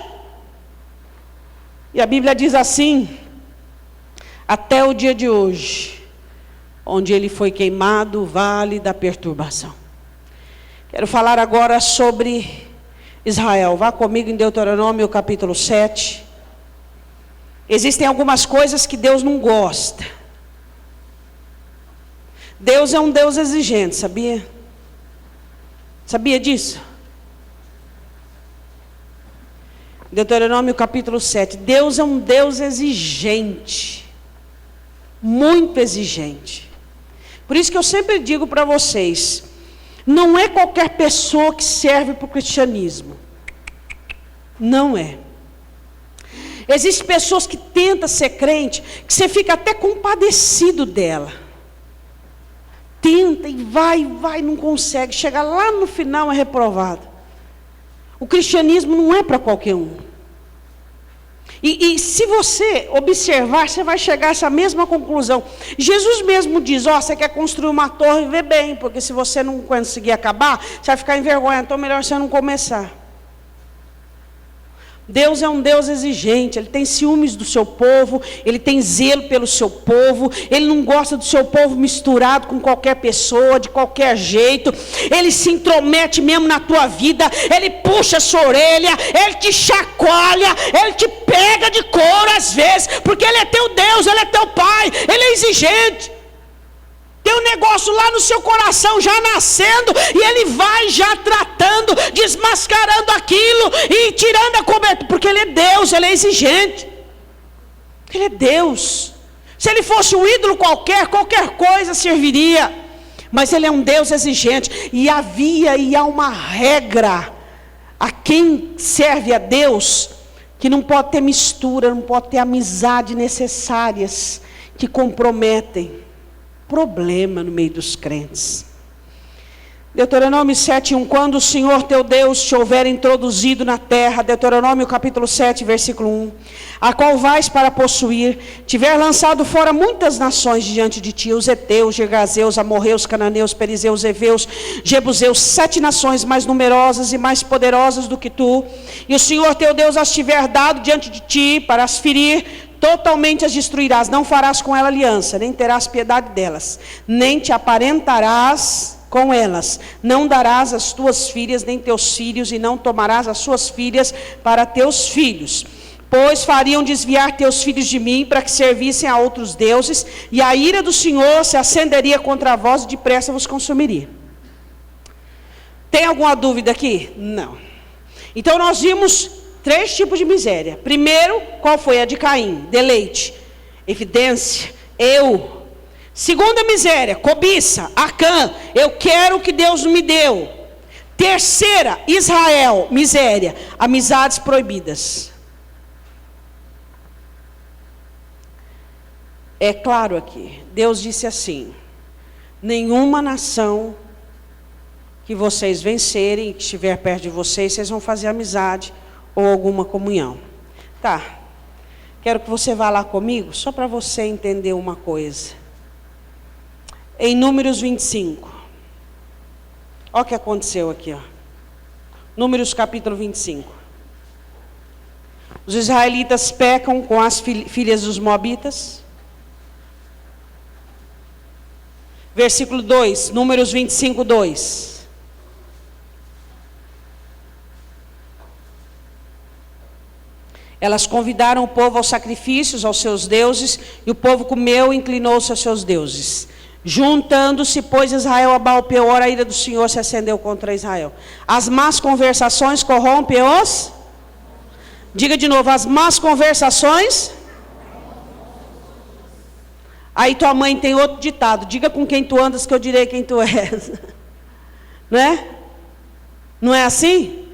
E a Bíblia diz assim: até o dia de hoje, onde ele foi queimado, o vale da perturbação. Quero falar agora sobre Israel. Vá comigo em Deuteronômio capítulo 7. Existem algumas coisas que Deus não gosta. Deus é um Deus exigente, sabia? Sabia disso? Deuteronômio capítulo 7. Deus é um Deus exigente. Muito exigente. Por isso que eu sempre digo para vocês: não é qualquer pessoa que serve para o cristianismo. Não é. Existem pessoas que tentam ser crente, que você fica até compadecido dela. Tenta e vai, não consegue. Chega lá no final, é reprovado. O cristianismo não é para qualquer um. E se você observar, você vai chegar a essa mesma conclusão. Jesus mesmo diz: você quer construir uma torre, vê bem, porque se você não conseguir acabar, você vai ficar envergonhado, então melhor você não começar. Deus é um Deus exigente. Ele tem ciúmes do seu povo, ele tem zelo pelo seu povo, ele não gosta do seu povo misturado com qualquer pessoa, de qualquer jeito. Ele se intromete mesmo na tua vida, ele puxa a sua orelha, ele te chacoalha, ele te pega de couro às vezes, porque ele é teu Deus, ele é teu Pai, ele é exigente. Tem um negócio lá no seu coração já nascendo, e ele vai já tratando, desmascarando aquilo e tirando a cobertura, porque ele é Deus, ele é exigente. Ele é Deus. Se ele fosse um ídolo qualquer coisa serviria, mas ele é um Deus exigente. E havia e há uma regra a quem serve a Deus, que não pode ter mistura, não pode ter amizade necessárias que comprometem. Problema no meio dos crentes. Deuteronômio 7:1, quando o Senhor teu Deus te houver introduzido na terra, Deuteronômio capítulo 7, versículo 1, a qual vais para possuir, tiver lançado fora muitas nações diante de ti, os heteus, gergazeus, amorreus, cananeus, perizeus, heveus, jebuseus, 7 nações mais numerosas e mais poderosas do que tu, e o Senhor teu Deus as tiver dado diante de ti para as ferir, totalmente as destruirás, não farás com ela aliança, nem terás piedade delas, nem te aparentarás com elas, não darás as tuas filhas nem teus filhos, e não tomarás as suas filhas para teus filhos, pois fariam desviar teus filhos de mim, para que servissem a outros deuses, e a ira do Senhor se acenderia contra vós, e depressa vos consumiria. Tem alguma dúvida aqui? Não. Então nós vimos 3 tipos de miséria. Primeiro, qual foi? A de Caim, deleite, evidência, eu. Segunda miséria, cobiça, Acã, eu quero o que Deus me deu. Terceira, Israel, miséria, amizades proibidas. É claro aqui, Deus disse assim: nenhuma nação que vocês vencerem, que estiver perto de vocês, vocês vão fazer amizade ou alguma comunhão. Tá, quero que você vá lá comigo, só para você entender uma coisa. Em Números 25. Olha o que aconteceu aqui, ó. Números capítulo 25. Os israelitas pecam com as filhas dos moabitas. Versículo 2, Números 25, 2. Elas convidaram o povo aos sacrifícios, aos seus deuses, e o povo comeu e inclinou-se aos seus deuses. Juntando-se, pois, Israel a Baal-peor, a ira do Senhor se acendeu contra Israel. As más conversações corrompem os... Diga de novo, as más conversações... Aí tua mãe tem outro ditado: diga com quem tu andas que eu direi quem tu és. Não é? Não é assim?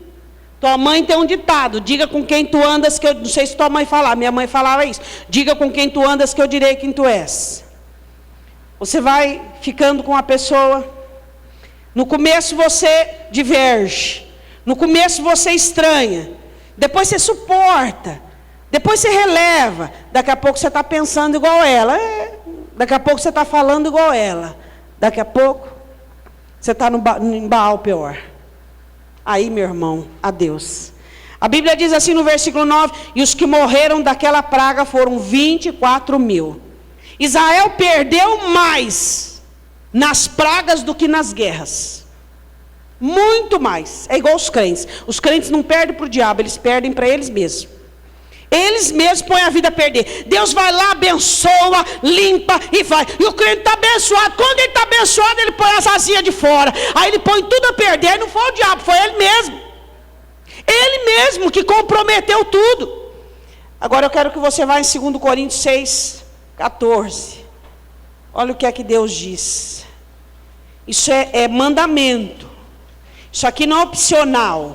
Tua mãe tem um ditado: diga com quem tu andas que eu... Não sei se tua mãe falava, minha mãe falava isso: diga com quem tu andas que eu direi quem tu és. Você vai ficando com a pessoa, no começo você diverge, no começo você estranha, depois você suporta, depois você releva, daqui a pouco você está pensando igual ela, daqui a pouco você está falando igual ela, daqui a pouco você está em Baal-peor. Aí, meu irmão, adeus. A Bíblia diz assim no versículo 9, e os que morreram daquela praga foram 24.000. Israel perdeu mais nas pragas do que nas guerras. Muito mais. É igual os crentes. Os crentes não perdem para o diabo, eles perdem para eles mesmos. Eles mesmos põem a vida a perder. Deus vai lá, abençoa, limpa e vai. E o crente está abençoado. Quando ele está abençoado, ele põe as asinhas de fora. Aí ele põe tudo a perder. Não foi o diabo, foi ele mesmo. Ele mesmo que comprometeu tudo. Agora eu quero que você vá em 2 Coríntios 6, 14. Olha o que é que Deus diz. Isso é mandamento. Isso aqui não é opcional.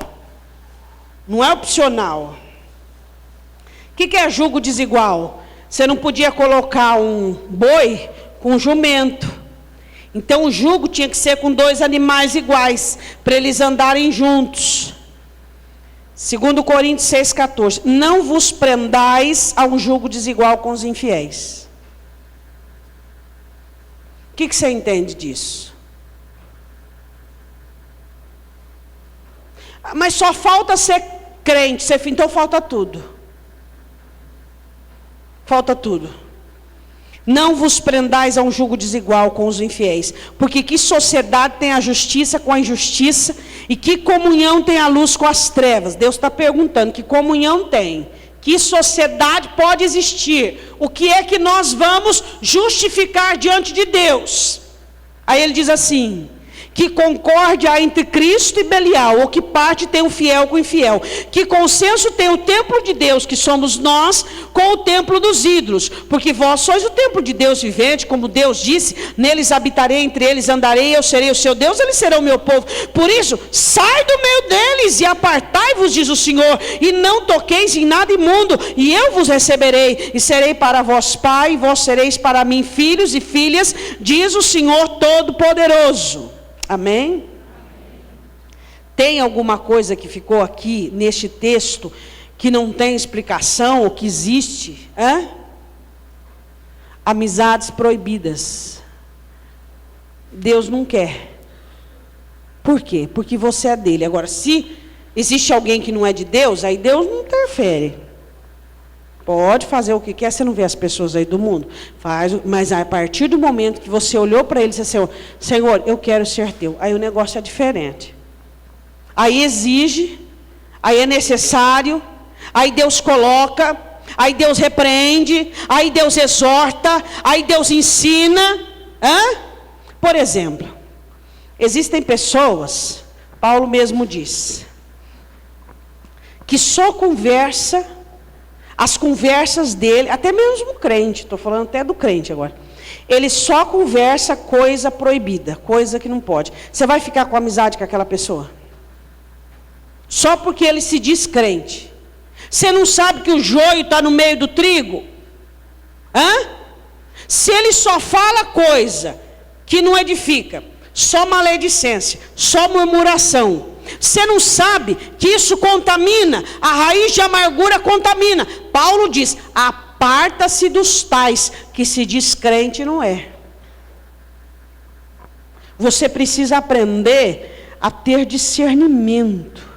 Não é opcional. O que é jugo desigual? Você não podia colocar um boi com um jumento. Então o jugo tinha que ser com 2 animais iguais, para eles andarem juntos. 2 Coríntios 6, 14. Não vos prendais a um jugo desigual com os infiéis. O que você entende disso? Mas só falta ser crente, então falta tudo. Falta tudo. Não vos prendais a um jugo desigual com os infiéis, porque que sociedade tem a justiça com a injustiça, e que comunhão tem a luz com as trevas? Deus está perguntando, que comunhão tem? Que sociedade pode existir? O que é que nós vamos justificar diante de Deus? Aí ele diz assim: que concórdia há entre Cristo e Belial, ou que parte tem o fiel com o infiel, que consenso tem o templo de Deus, que somos nós, com o templo dos ídolos, porque vós sois o templo de Deus vivente, como Deus disse, neles habitarei, entre eles andarei, eu serei o seu Deus, eles serão o meu povo. Por isso, sai do meio deles e apartai-vos, diz o Senhor, e não toqueis em nada imundo, e eu vos receberei, e serei para vós pai, e vós sereis para mim filhos e filhas, diz o Senhor Todo-Poderoso. Amém? Tem alguma coisa que ficou aqui neste texto que não tem explicação ou que existe? Amizades proibidas. Deus não quer. Por quê? Porque você é dele. Agora, se existe alguém que não é de Deus, aí Deus não interfere. Pode fazer o que quer, você não vê as pessoas aí do mundo. Faz, mas a partir do momento que você olhou para ele e disse assim, Senhor, eu quero ser teu. Aí o negócio é diferente. Aí exige, aí é necessário, aí Deus coloca, aí Deus repreende, aí Deus exorta, aí Deus ensina. Por exemplo, existem pessoas, Paulo mesmo diz, que só conversa, as conversas dele, até mesmo o crente, estou falando até do crente agora, ele só conversa coisa proibida, coisa que não pode. Você vai ficar com amizade com aquela pessoa? Só porque ele se diz crente. Você não sabe que o joio está no meio do trigo? Se ele só fala coisa que não edifica, só maledicência, só murmuração, você não sabe que isso contamina, a raiz de amargura contamina. Paulo diz, aparta-se dos tais, que se diz crente e não é. Você precisa aprender a ter discernimento.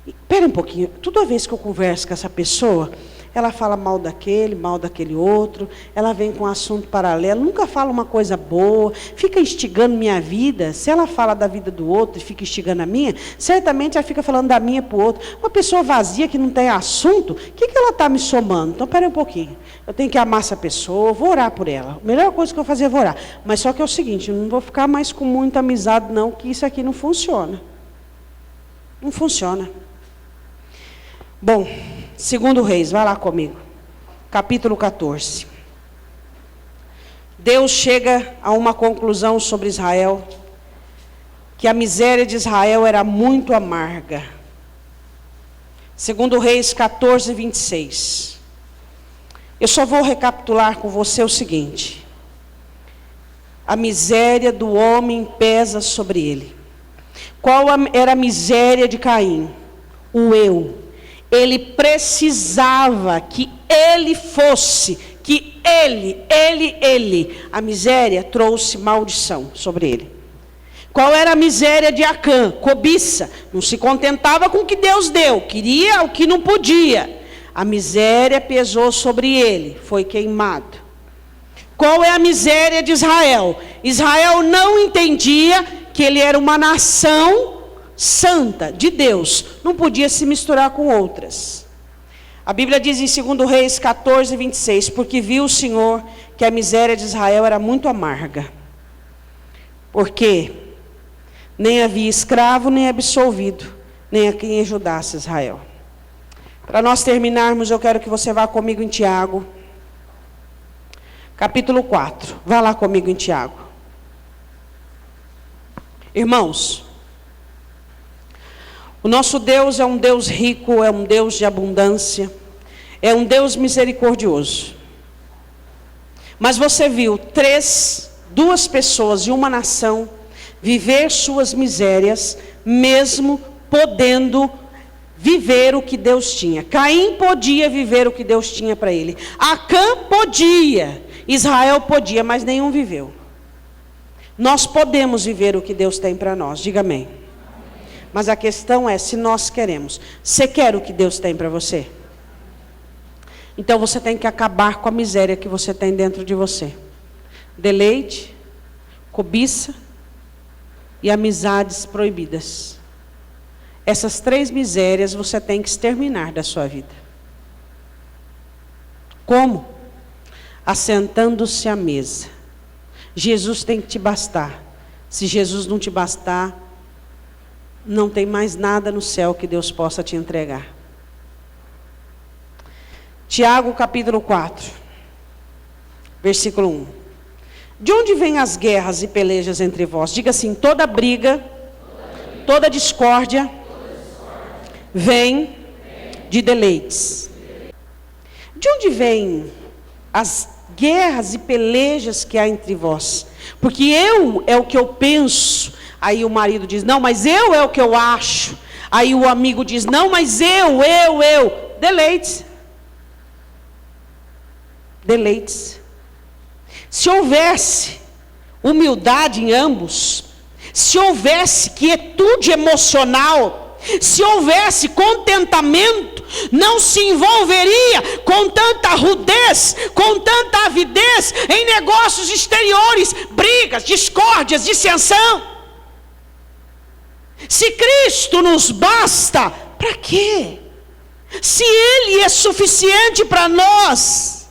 Espera um pouquinho, toda vez que eu converso com essa pessoa, ela fala mal daquele outro, ela vem com um assunto paralelo, nunca fala uma coisa boa, fica instigando minha vida. Se ela fala da vida do outro e fica instigando a minha, certamente ela fica falando da minha para o outro. Uma pessoa vazia que não tem assunto, o que ela está me somando? Então, espera um pouquinho, eu tenho que amar essa pessoa, vou orar por ela. A melhor coisa que eu vou fazer é orar. Mas só que é o seguinte, eu não vou ficar mais com muita amizade não, que isso aqui não funciona. Não funciona. Bom, 2 Reis, vai lá comigo. Capítulo 14. Deus chega a uma conclusão sobre Israel, que a miséria de Israel era muito amarga. 2 Reis 14, 26. Eu só vou recapitular com você o seguinte. A miséria do homem pesa sobre ele. Qual era a miséria de Caim? O eu. Ele precisava que ele fosse, que ele. A miséria trouxe maldição sobre ele. Qual era a miséria de Acã? Cobiça. Não se contentava com o que Deus deu, queria o que não podia. A miséria pesou sobre ele, foi queimado. Qual é a miséria de Israel? Israel não entendia que ele era uma nação santa, de Deus, não podia se misturar com outras. A Bíblia diz em 2 Reis 14, 26, porque viu o Senhor que a miséria de Israel era muito amarga, porque nem havia escravo, nem absolvido, nem a quem ajudasse Israel. Para nós terminarmos, eu quero que você vá comigo em Tiago, capítulo 4, vá lá comigo em Tiago. Irmãos, o nosso Deus é um Deus rico, é um Deus de abundância, é um Deus misericordioso. Mas você viu duas pessoas de uma nação viver suas misérias, mesmo podendo viver o que Deus tinha. Caim podia viver o que Deus tinha para ele. Acã podia, Israel podia, mas nenhum viveu. Nós podemos viver o que Deus tem para nós, diga amém. Mas a questão é se nós queremos. Você quer o que Deus tem para você? Então você tem que acabar com a miséria que você tem dentro de você. Deleite, cobiça e amizades proibidas. Essas 3 misérias você tem que exterminar da sua vida. Como? Assentando-se à mesa. Jesus tem que te bastar. Se Jesus não te bastar, não tem mais nada no céu que Deus possa te entregar. Tiago capítulo 4, versículo 1. De onde vêm as guerras e pelejas entre vós? Diga assim, toda briga, toda discórdia, vem de deleites. De onde vêm as guerras e pelejas que há entre vós? Porque eu é o que eu penso, Aí o marido diz, não, mas eu é o que eu acho. Aí o amigo diz, não, mas eu. Deleite-se. Deleite-se. Se houvesse humildade em ambos, se houvesse quietude emocional, se houvesse contentamento, não se envolveria com tanta rudez, com tanta avidez em negócios exteriores, brigas, discórdias, dissensão. Se Cristo nos basta, para quê? Se Ele é suficiente para nós.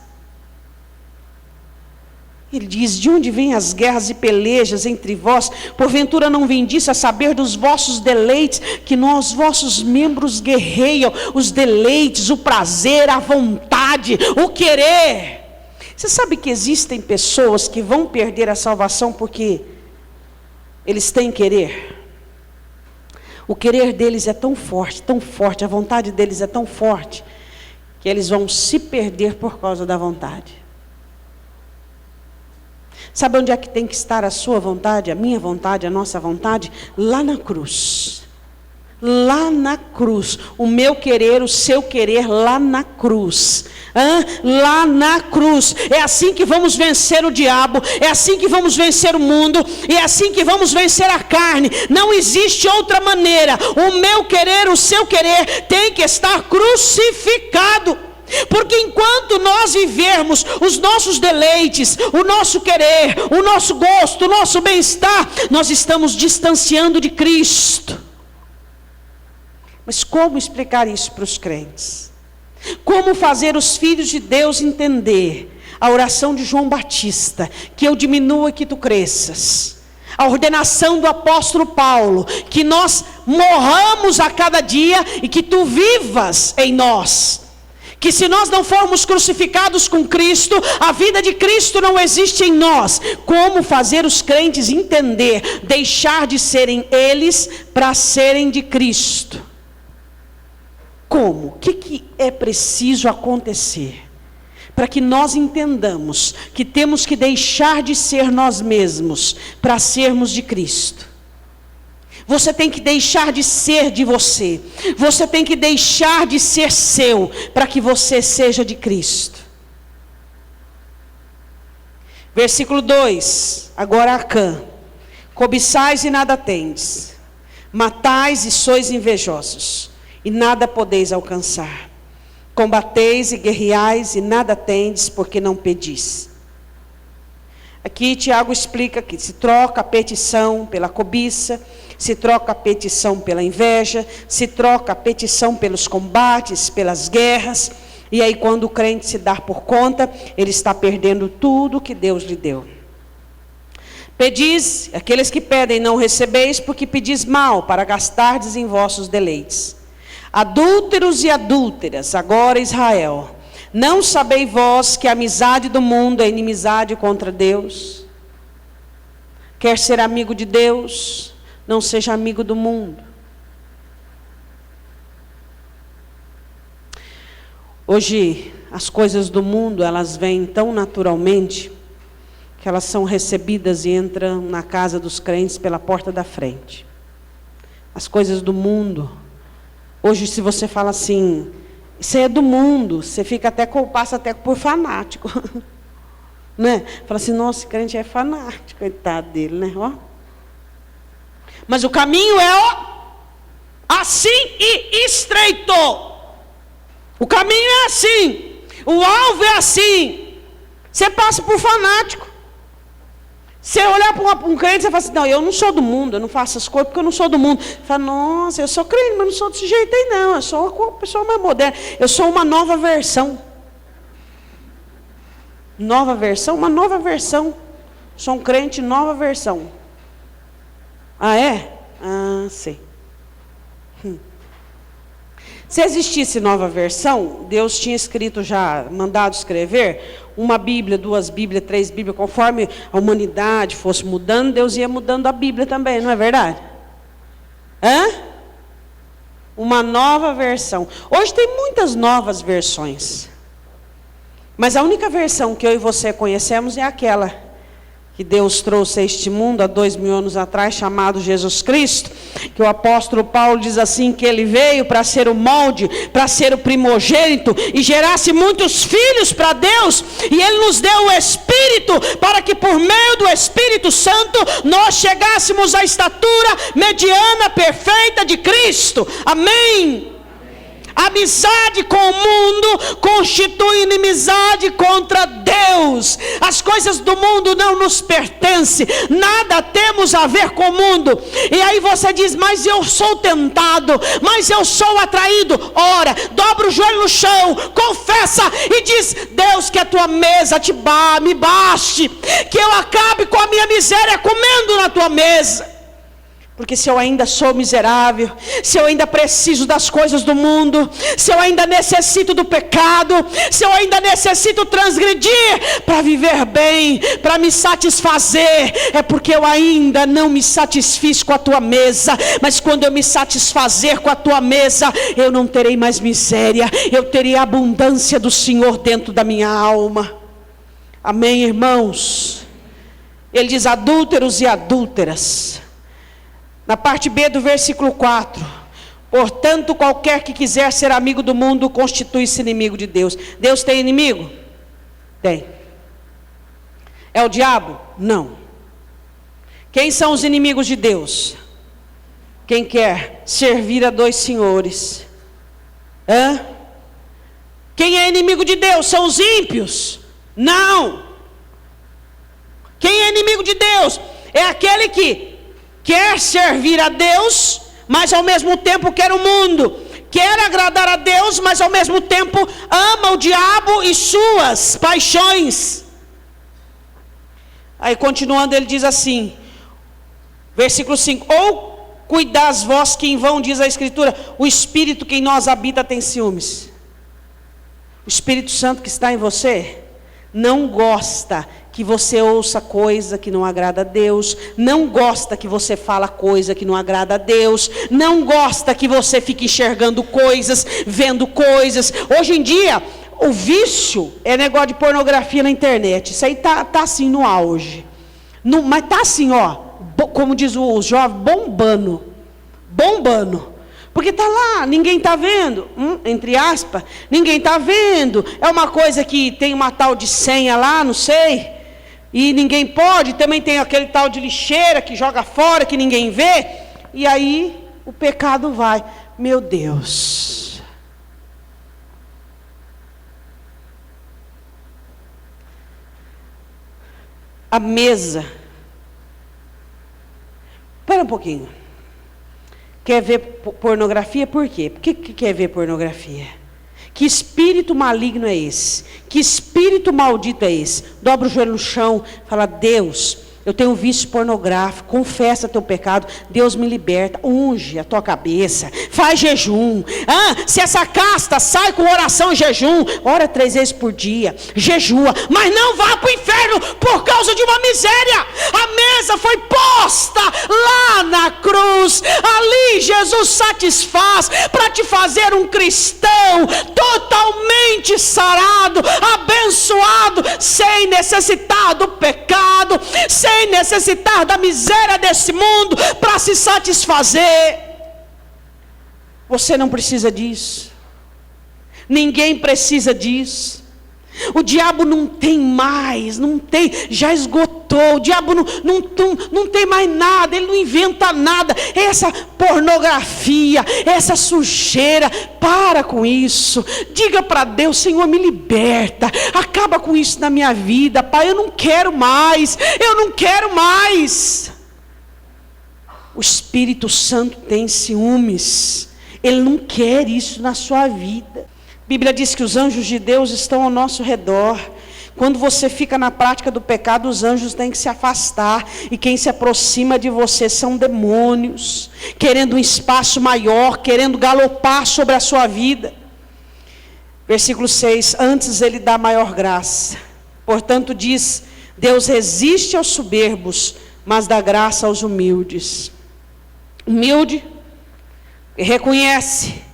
Ele diz, de onde vêm as guerras e pelejas entre vós? Porventura não vendisse a saber dos vossos deleites, que nós vossos membros guerreiam, os deleites, o prazer, a vontade, o querer. Você sabe que existem pessoas que vão perder a salvação porque eles têm querer? O querer deles é tão forte, a vontade deles é tão forte, que eles vão se perder por causa da vontade. Sabe onde é que tem que estar a sua vontade, a minha vontade, a nossa vontade? Lá na cruz. Lá na cruz. O meu querer, o seu querer, lá na cruz. Lá na cruz. É assim que vamos vencer o diabo, é assim que vamos vencer o mundo, e é assim que vamos vencer a carne. Não existe outra maneira. O meu querer, o seu querer tem que estar crucificado. Porque enquanto nós vivermos os nossos deleites, o nosso querer, o nosso gosto, o nosso bem-estar, nós estamos distanciando de Cristo. Mas como explicar isso para os crentes? Como fazer os filhos de Deus entender a oração de João Batista, que eu diminua e que tu cresças? A ordenação do apóstolo Paulo, que nós morramos a cada dia e que tu vivas em nós. Que se nós não formos crucificados com Cristo, a vida de Cristo não existe em nós. Como fazer os crentes entender, deixar de serem eles para serem de Cristo? Como? O que é preciso acontecer para que nós entendamos que temos que deixar de ser nós mesmos para sermos de Cristo? Você tem que deixar de ser de você. Você tem que deixar de ser seu para que você seja de Cristo. Versículo 2. Agora Acã. Cobiçais e nada tendes. Matais e sois invejosos. E nada podeis alcançar. Combateis e guerreais e nada tendes porque não pedis. Aqui Tiago explica que se troca a petição pela cobiça, se troca a petição pela inveja, se troca a petição pelos combates, pelas guerras, e aí quando o crente se dá por conta, ele está perdendo tudo que Deus lhe deu. Pedis, aqueles que pedem não recebeis, porque pedis mal, para gastardes em vossos deleites. Adúlteros e adúlteras, agora Israel, não sabeis vós que a amizade do mundo é inimizade contra Deus? Quer ser amigo de Deus, não seja amigo do mundo. Hoje, as coisas do mundo, elas vêm tão naturalmente, que elas são recebidas e entram na casa dos crentes pela porta da frente. As coisas do mundo, hoje se você fala assim, isso é do mundo, você fica até, passa até por fanático. Né? Fala assim, nossa, esse crente é fanático, coitado dele, né? Ó. Mas o caminho é assim e estreito. O caminho é assim. O alvo é assim. Você passa por fanático. Você olhar para um crente, você fala assim, não, eu não sou do mundo, eu não faço essas coisas porque eu não sou do mundo. Você fala, nossa, eu sou crente, mas não sou desse jeito aí não, eu sou uma pessoa mais moderna, eu sou uma nova versão. Nova versão? Uma nova versão. Sou um crente nova versão. Ah, é? Ah, sei. Se existisse nova versão, Deus tinha escrito já, mandado escrever, uma Bíblia, 2 Bíblias, 3 Bíblias, conforme a humanidade fosse mudando, Deus ia mudando a Bíblia também, não é verdade? Uma nova versão. Hoje tem muitas novas versões. Mas a única versão que eu e você conhecemos é aquela que Deus trouxe a este mundo há 2000 anos atrás, chamado Jesus Cristo, que o apóstolo Paulo diz assim, que ele veio para ser o molde, para ser o primogênito, e gerasse muitos filhos para Deus, e ele nos deu o Espírito, para que por meio do Espírito Santo, nós chegássemos à estatura mediana, perfeita de Cristo. Amém? Amizade com o mundo constitui inimizade contra Deus. As coisas do mundo não nos pertencem, nada temos a ver com o mundo. E aí você diz, mas eu sou tentado, mas eu sou atraído. Ora, dobra o joelho no chão, confessa e diz, Deus, que a tua mesa me baste, que eu acabe com a minha miséria comendo na tua mesa. Porque se eu ainda sou miserável, se eu ainda preciso das coisas do mundo, se eu ainda necessito do pecado, se eu ainda necessito transgredir para viver bem, para me satisfazer, é porque eu ainda não me satisfiz com a tua mesa. Mas quando eu me satisfazer com a tua mesa, eu não terei mais miséria, eu terei a abundância do Senhor dentro da minha alma. Amém, irmãos? Ele diz, adúlteros e adúlteras. Na parte B do versículo 4, portanto, qualquer que quiser ser amigo do mundo, constitui-se inimigo de Deus. Deus tem inimigo? Tem. É o diabo? Não. Quem são os inimigos de Deus? Quem quer servir a dois senhores. Quem é inimigo de Deus? São os ímpios? Não. Quem é inimigo de Deus? É aquele que quer servir a Deus, mas ao mesmo tempo quer o mundo. Quer agradar a Deus, mas ao mesmo tempo ama o diabo e suas paixões. Aí continuando ele diz assim, versículo 5, ou cuidais vós que em vão, diz a Escritura, o Espírito que em nós habita tem ciúmes. O Espírito Santo que está em você não gosta que você ouça coisa que não agrada a Deus, não gosta que você fala coisa que não agrada a Deus, não gosta que você fique enxergando coisas, vendo coisas. Hoje em dia, o vício é negócio de pornografia na internet. Isso aí tá assim no auge. Mas tá assim, ó, como diz o jovem, bombando. Porque está lá, ninguém está vendo, entre aspas, ninguém está vendo. É uma coisa que tem uma tal de senha lá, não sei, e ninguém pode. Também tem aquele tal de lixeira que joga fora, que ninguém vê. E aí o pecado vai. Meu Deus. A mesa. Espera um pouquinho. Quer ver pornografia? Por quê? Por que quer ver pornografia? Que espírito maligno é esse? Que espírito maldito é esse? Dobra o joelho no chão, fala, Deus, eu tenho um vício pornográfico, confessa teu pecado, Deus me liberta, unge a tua cabeça, faz jejum. Se essa casta sai com oração e jejum, ora 3 vezes por dia, jejua, mas não vá para o inferno por causa de uma miséria. A mesa foi posta lá na cruz, ali Jesus satisfaz para te fazer um cristão totalmente sarado, abençoado, sem necessitar do pecado, sem necessitar da miséria desse mundo para se satisfazer. Você não precisa disso. Ninguém precisa disso. O diabo não tem mais, não tem, já esgotou. O diabo não tem mais nada, ele não inventa nada. Essa pornografia, essa sujeira, para com isso. Diga para Deus, Senhor, me liberta, acaba com isso na minha vida, Pai, eu não quero mais. O Espírito Santo tem ciúmes, ele não quer isso na sua vida. A Bíblia diz que os anjos de Deus estão ao nosso redor. Quando você fica na prática do pecado, os anjos têm que se afastar. E quem se aproxima de você são demônios, querendo um espaço maior, querendo galopar sobre a sua vida. Versículo 6, antes ele dá maior graça. Portanto diz, Deus resiste aos soberbos, mas dá graça aos humildes. Humilde, reconhece.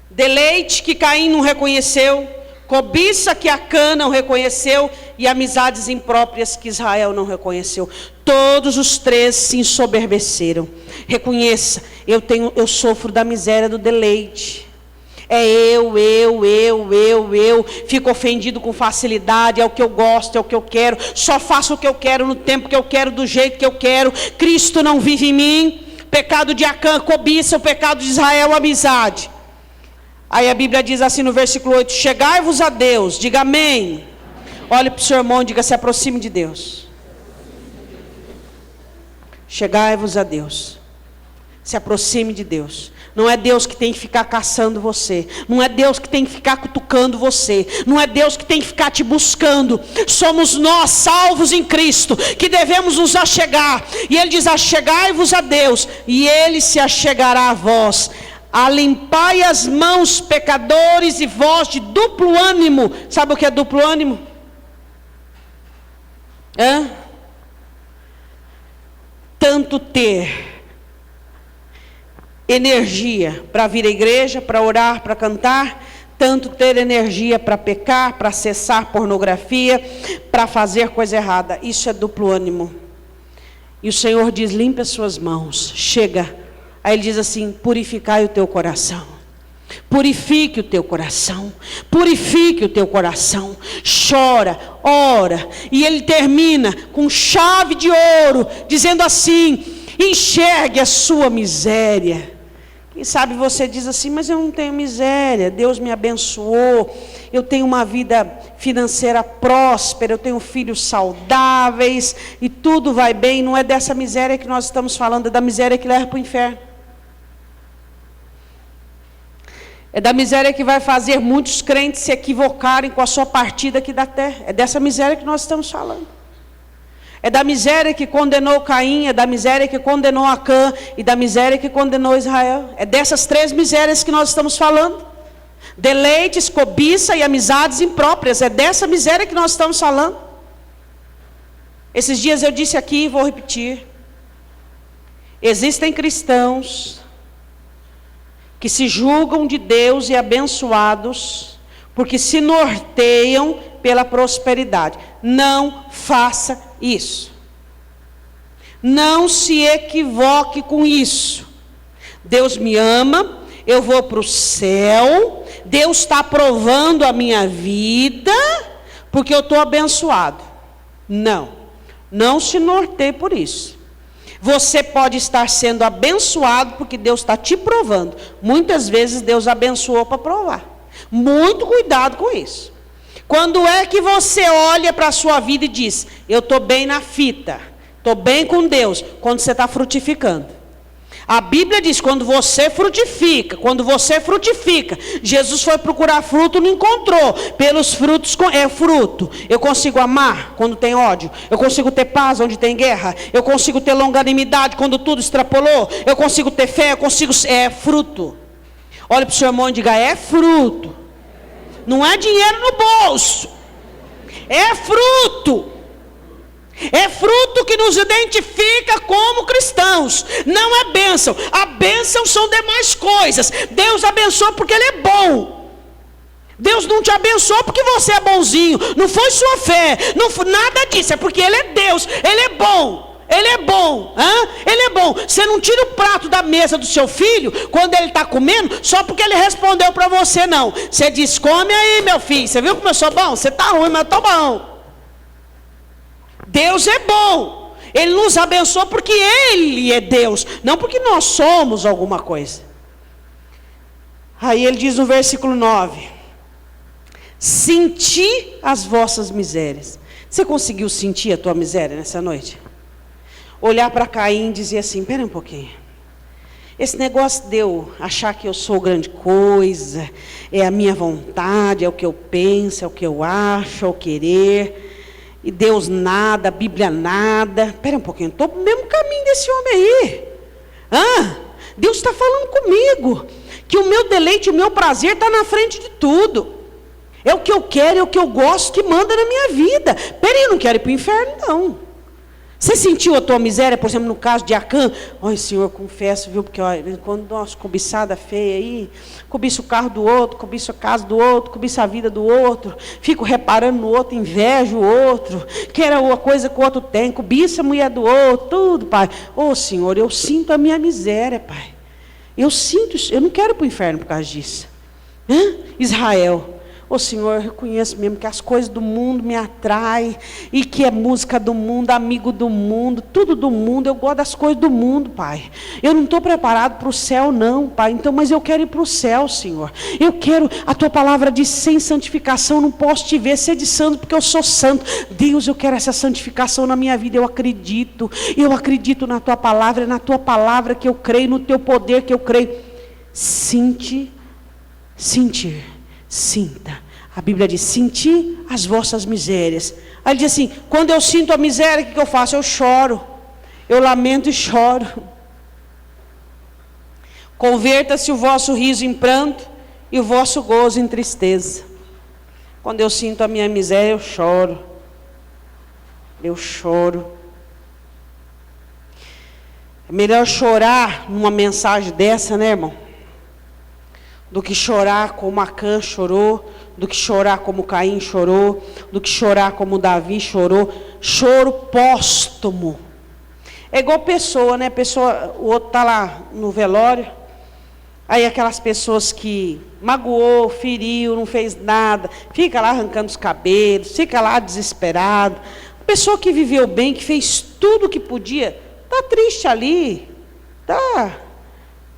Deleite que Caim não reconheceu, cobiça que Acã não reconheceu e amizades impróprias que Israel não reconheceu. Todos os três se ensoberbeceram. Reconheça, eu sofro da miséria do deleite. É eu. Fico ofendido com facilidade, é o que eu gosto, é o que eu quero. Só faço o que eu quero, no tempo que eu quero, do jeito que eu quero. Cristo não vive em mim. Pecado de Acã, cobiça. O pecado de Israel, amizade. Aí a Bíblia diz assim no versículo 8: chegai-vos a Deus, diga amém. Olhe para o seu irmão e diga: se aproxime de Deus. Chegai-vos a Deus. Se aproxime de Deus. Não é Deus que tem que ficar caçando você. Não é Deus que tem que ficar cutucando você. Não é Deus que tem que ficar te buscando. Somos nós, salvos em Cristo, que devemos nos achegar. E Ele diz: achegai-vos a Deus, e Ele se achegará a vós. Alimpai as mãos, pecadores, e vós de duplo ânimo. Sabe o que é duplo ânimo? Tanto ter energia para vir à igreja, para orar, para cantar, tanto ter energia para pecar, para acessar pornografia, para fazer coisa errada. Isso é duplo ânimo. E o Senhor diz: limpe as suas mãos, chega. Aí Ele diz assim: purificai o teu coração. Purifique o teu coração. Purifique o teu coração. Chora, ora. E Ele termina com chave de ouro, dizendo assim: enxergue a sua miséria. Quem sabe você diz assim: mas eu não tenho miséria, Deus me abençoou, eu tenho uma vida financeira próspera, eu tenho filhos saudáveis, e tudo vai bem. Não é dessa miséria que nós estamos falando, é da miséria que leva para o inferno. É da miséria que vai fazer muitos crentes se equivocarem com a sua partida aqui da terra. É dessa miséria que nós estamos falando. É da miséria que condenou Caim, é da miséria que condenou Acã, e da miséria que condenou Israel. É dessas três misérias que nós estamos falando. Deleites, cobiça e amizades impróprias. É dessa miséria que nós estamos falando. Esses dias eu disse aqui e vou repetir. Existem cristãos que se julgam de Deus e abençoados, porque se norteiam pela prosperidade. Não faça isso. Não se equivoque com isso. Deus me ama, eu vou para o céu, Deus está aprovando a minha vida, porque eu estou abençoado. Não se norteie por isso. Você pode estar sendo abençoado porque Deus está te provando. Muitas vezes Deus abençoou para provar. Muito cuidado com isso. Quando é que você olha para a sua vida e diz: eu estou bem na fita, estou bem com Deus? Quando você está frutificando. A Bíblia diz: quando você frutifica, Jesus foi procurar fruto, não encontrou. Pelos frutos é fruto. Eu consigo amar quando tem ódio. Eu consigo ter paz onde tem guerra. Eu consigo ter longanimidade quando tudo extrapolou. Eu consigo ter fé, é fruto. Olha para o seu irmão e diga: é fruto. Não é dinheiro no bolso. É fruto. É fruto que nos identifica como cristãos. Não é bênção. A bênção são demais coisas. Deus abençoa porque Ele é bom. Deus não te abençoou porque você é bonzinho. Não foi sua fé. Não foi nada disso. É porque Ele é Deus. Ele é bom. Ele é bom. Ele é bom. Você não tira o prato da mesa do seu filho quando ele está comendo só porque ele respondeu para você, não. Você diz: come aí, meu filho. Você viu como eu sou bom? Você está ruim, mas eu estou bom. Deus é bom. Ele nos abençoa porque Ele é Deus, não porque nós somos alguma coisa. Aí Ele diz no versículo 9: senti as vossas misérias. Você conseguiu sentir a tua miséria nessa noite? Olhar para Caim e dizer assim: espera um pouquinho. Esse negócio de eu achar que eu sou grande coisa, é a minha vontade, é o que eu penso, é o que eu acho, é o querer... E Deus nada, a Bíblia nada. Espera um pouquinho, estou no mesmo caminho desse homem aí. Deus está falando comigo que o meu deleite, o meu prazer está na frente de tudo. É o que eu quero, é o que eu gosto que manda na minha vida. Espera aí, eu não quero ir para o inferno, não. Você sentiu a tua miséria, por exemplo, no caso de Acã? Ai, Senhor, eu confesso, viu? Porque olha, quando nós cobiçada feia aí, cobiça o carro do outro, cobiça a casa do outro, cobiça a vida do outro, fico reparando no outro, invejo o outro, quero a coisa que o outro tem, cobiça a mulher do outro, tudo, Pai. Ô, Senhor, eu sinto a minha miséria, Pai. Eu sinto, eu não quero ir para o inferno por causa disso. Israel. Ô Senhor, eu reconheço mesmo que as coisas do mundo me atraem, e que é música do mundo, amigo do mundo, tudo do mundo, eu gosto das coisas do mundo, Pai. Eu não estou preparado para o céu não, Pai, então, mas eu quero ir para o céu, Senhor. Eu quero, a Tua palavra diz, sem santificação não posso te ver, ser de santo porque eu sou santo. Deus, eu quero essa santificação na minha vida, eu acredito na Tua palavra, é na Tua palavra que eu creio, no Teu poder que eu creio. Sinta. A Bíblia diz, senti as vossas misérias. Aí ele diz assim, quando eu sinto a miséria, o que eu faço? Eu choro, eu lamento e choro. Converta-se o vosso riso em pranto e o vosso gozo em tristeza. Quando eu sinto a minha miséria, eu choro. É melhor chorar numa mensagem dessa, né, irmão? Do que chorar como Acã chorou, do que chorar como Caim chorou, do que chorar como Davi chorou. Choro póstumo. É igual pessoa, né? O outro está lá no velório, aí aquelas pessoas que magoou, feriu, não fez nada, fica lá arrancando os cabelos, fica lá desesperado. A pessoa que viveu bem, que fez tudo o que podia, está triste ali, está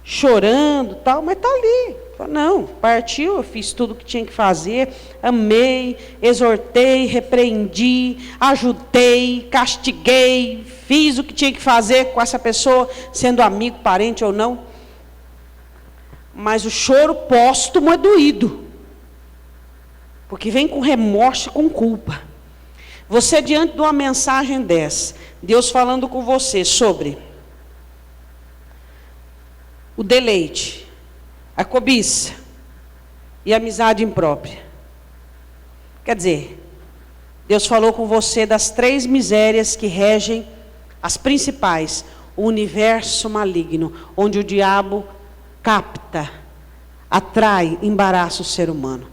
chorando, tal, mas está ali. Não, partiu, eu fiz tudo o que tinha que fazer, amei, exortei, repreendi, ajudei, castiguei, fiz o que tinha que fazer com essa pessoa, sendo amigo, parente ou não. Mas o choro póstumo é doído, porque vem com remorso e com culpa. Você, diante de uma mensagem dessa, Deus falando com você sobre o deleite, a cobiça e a amizade imprópria. Quer dizer, Deus falou com você das 3 misérias que regem as principais, o universo maligno, onde o diabo capta, atrai, embaraça o ser humano.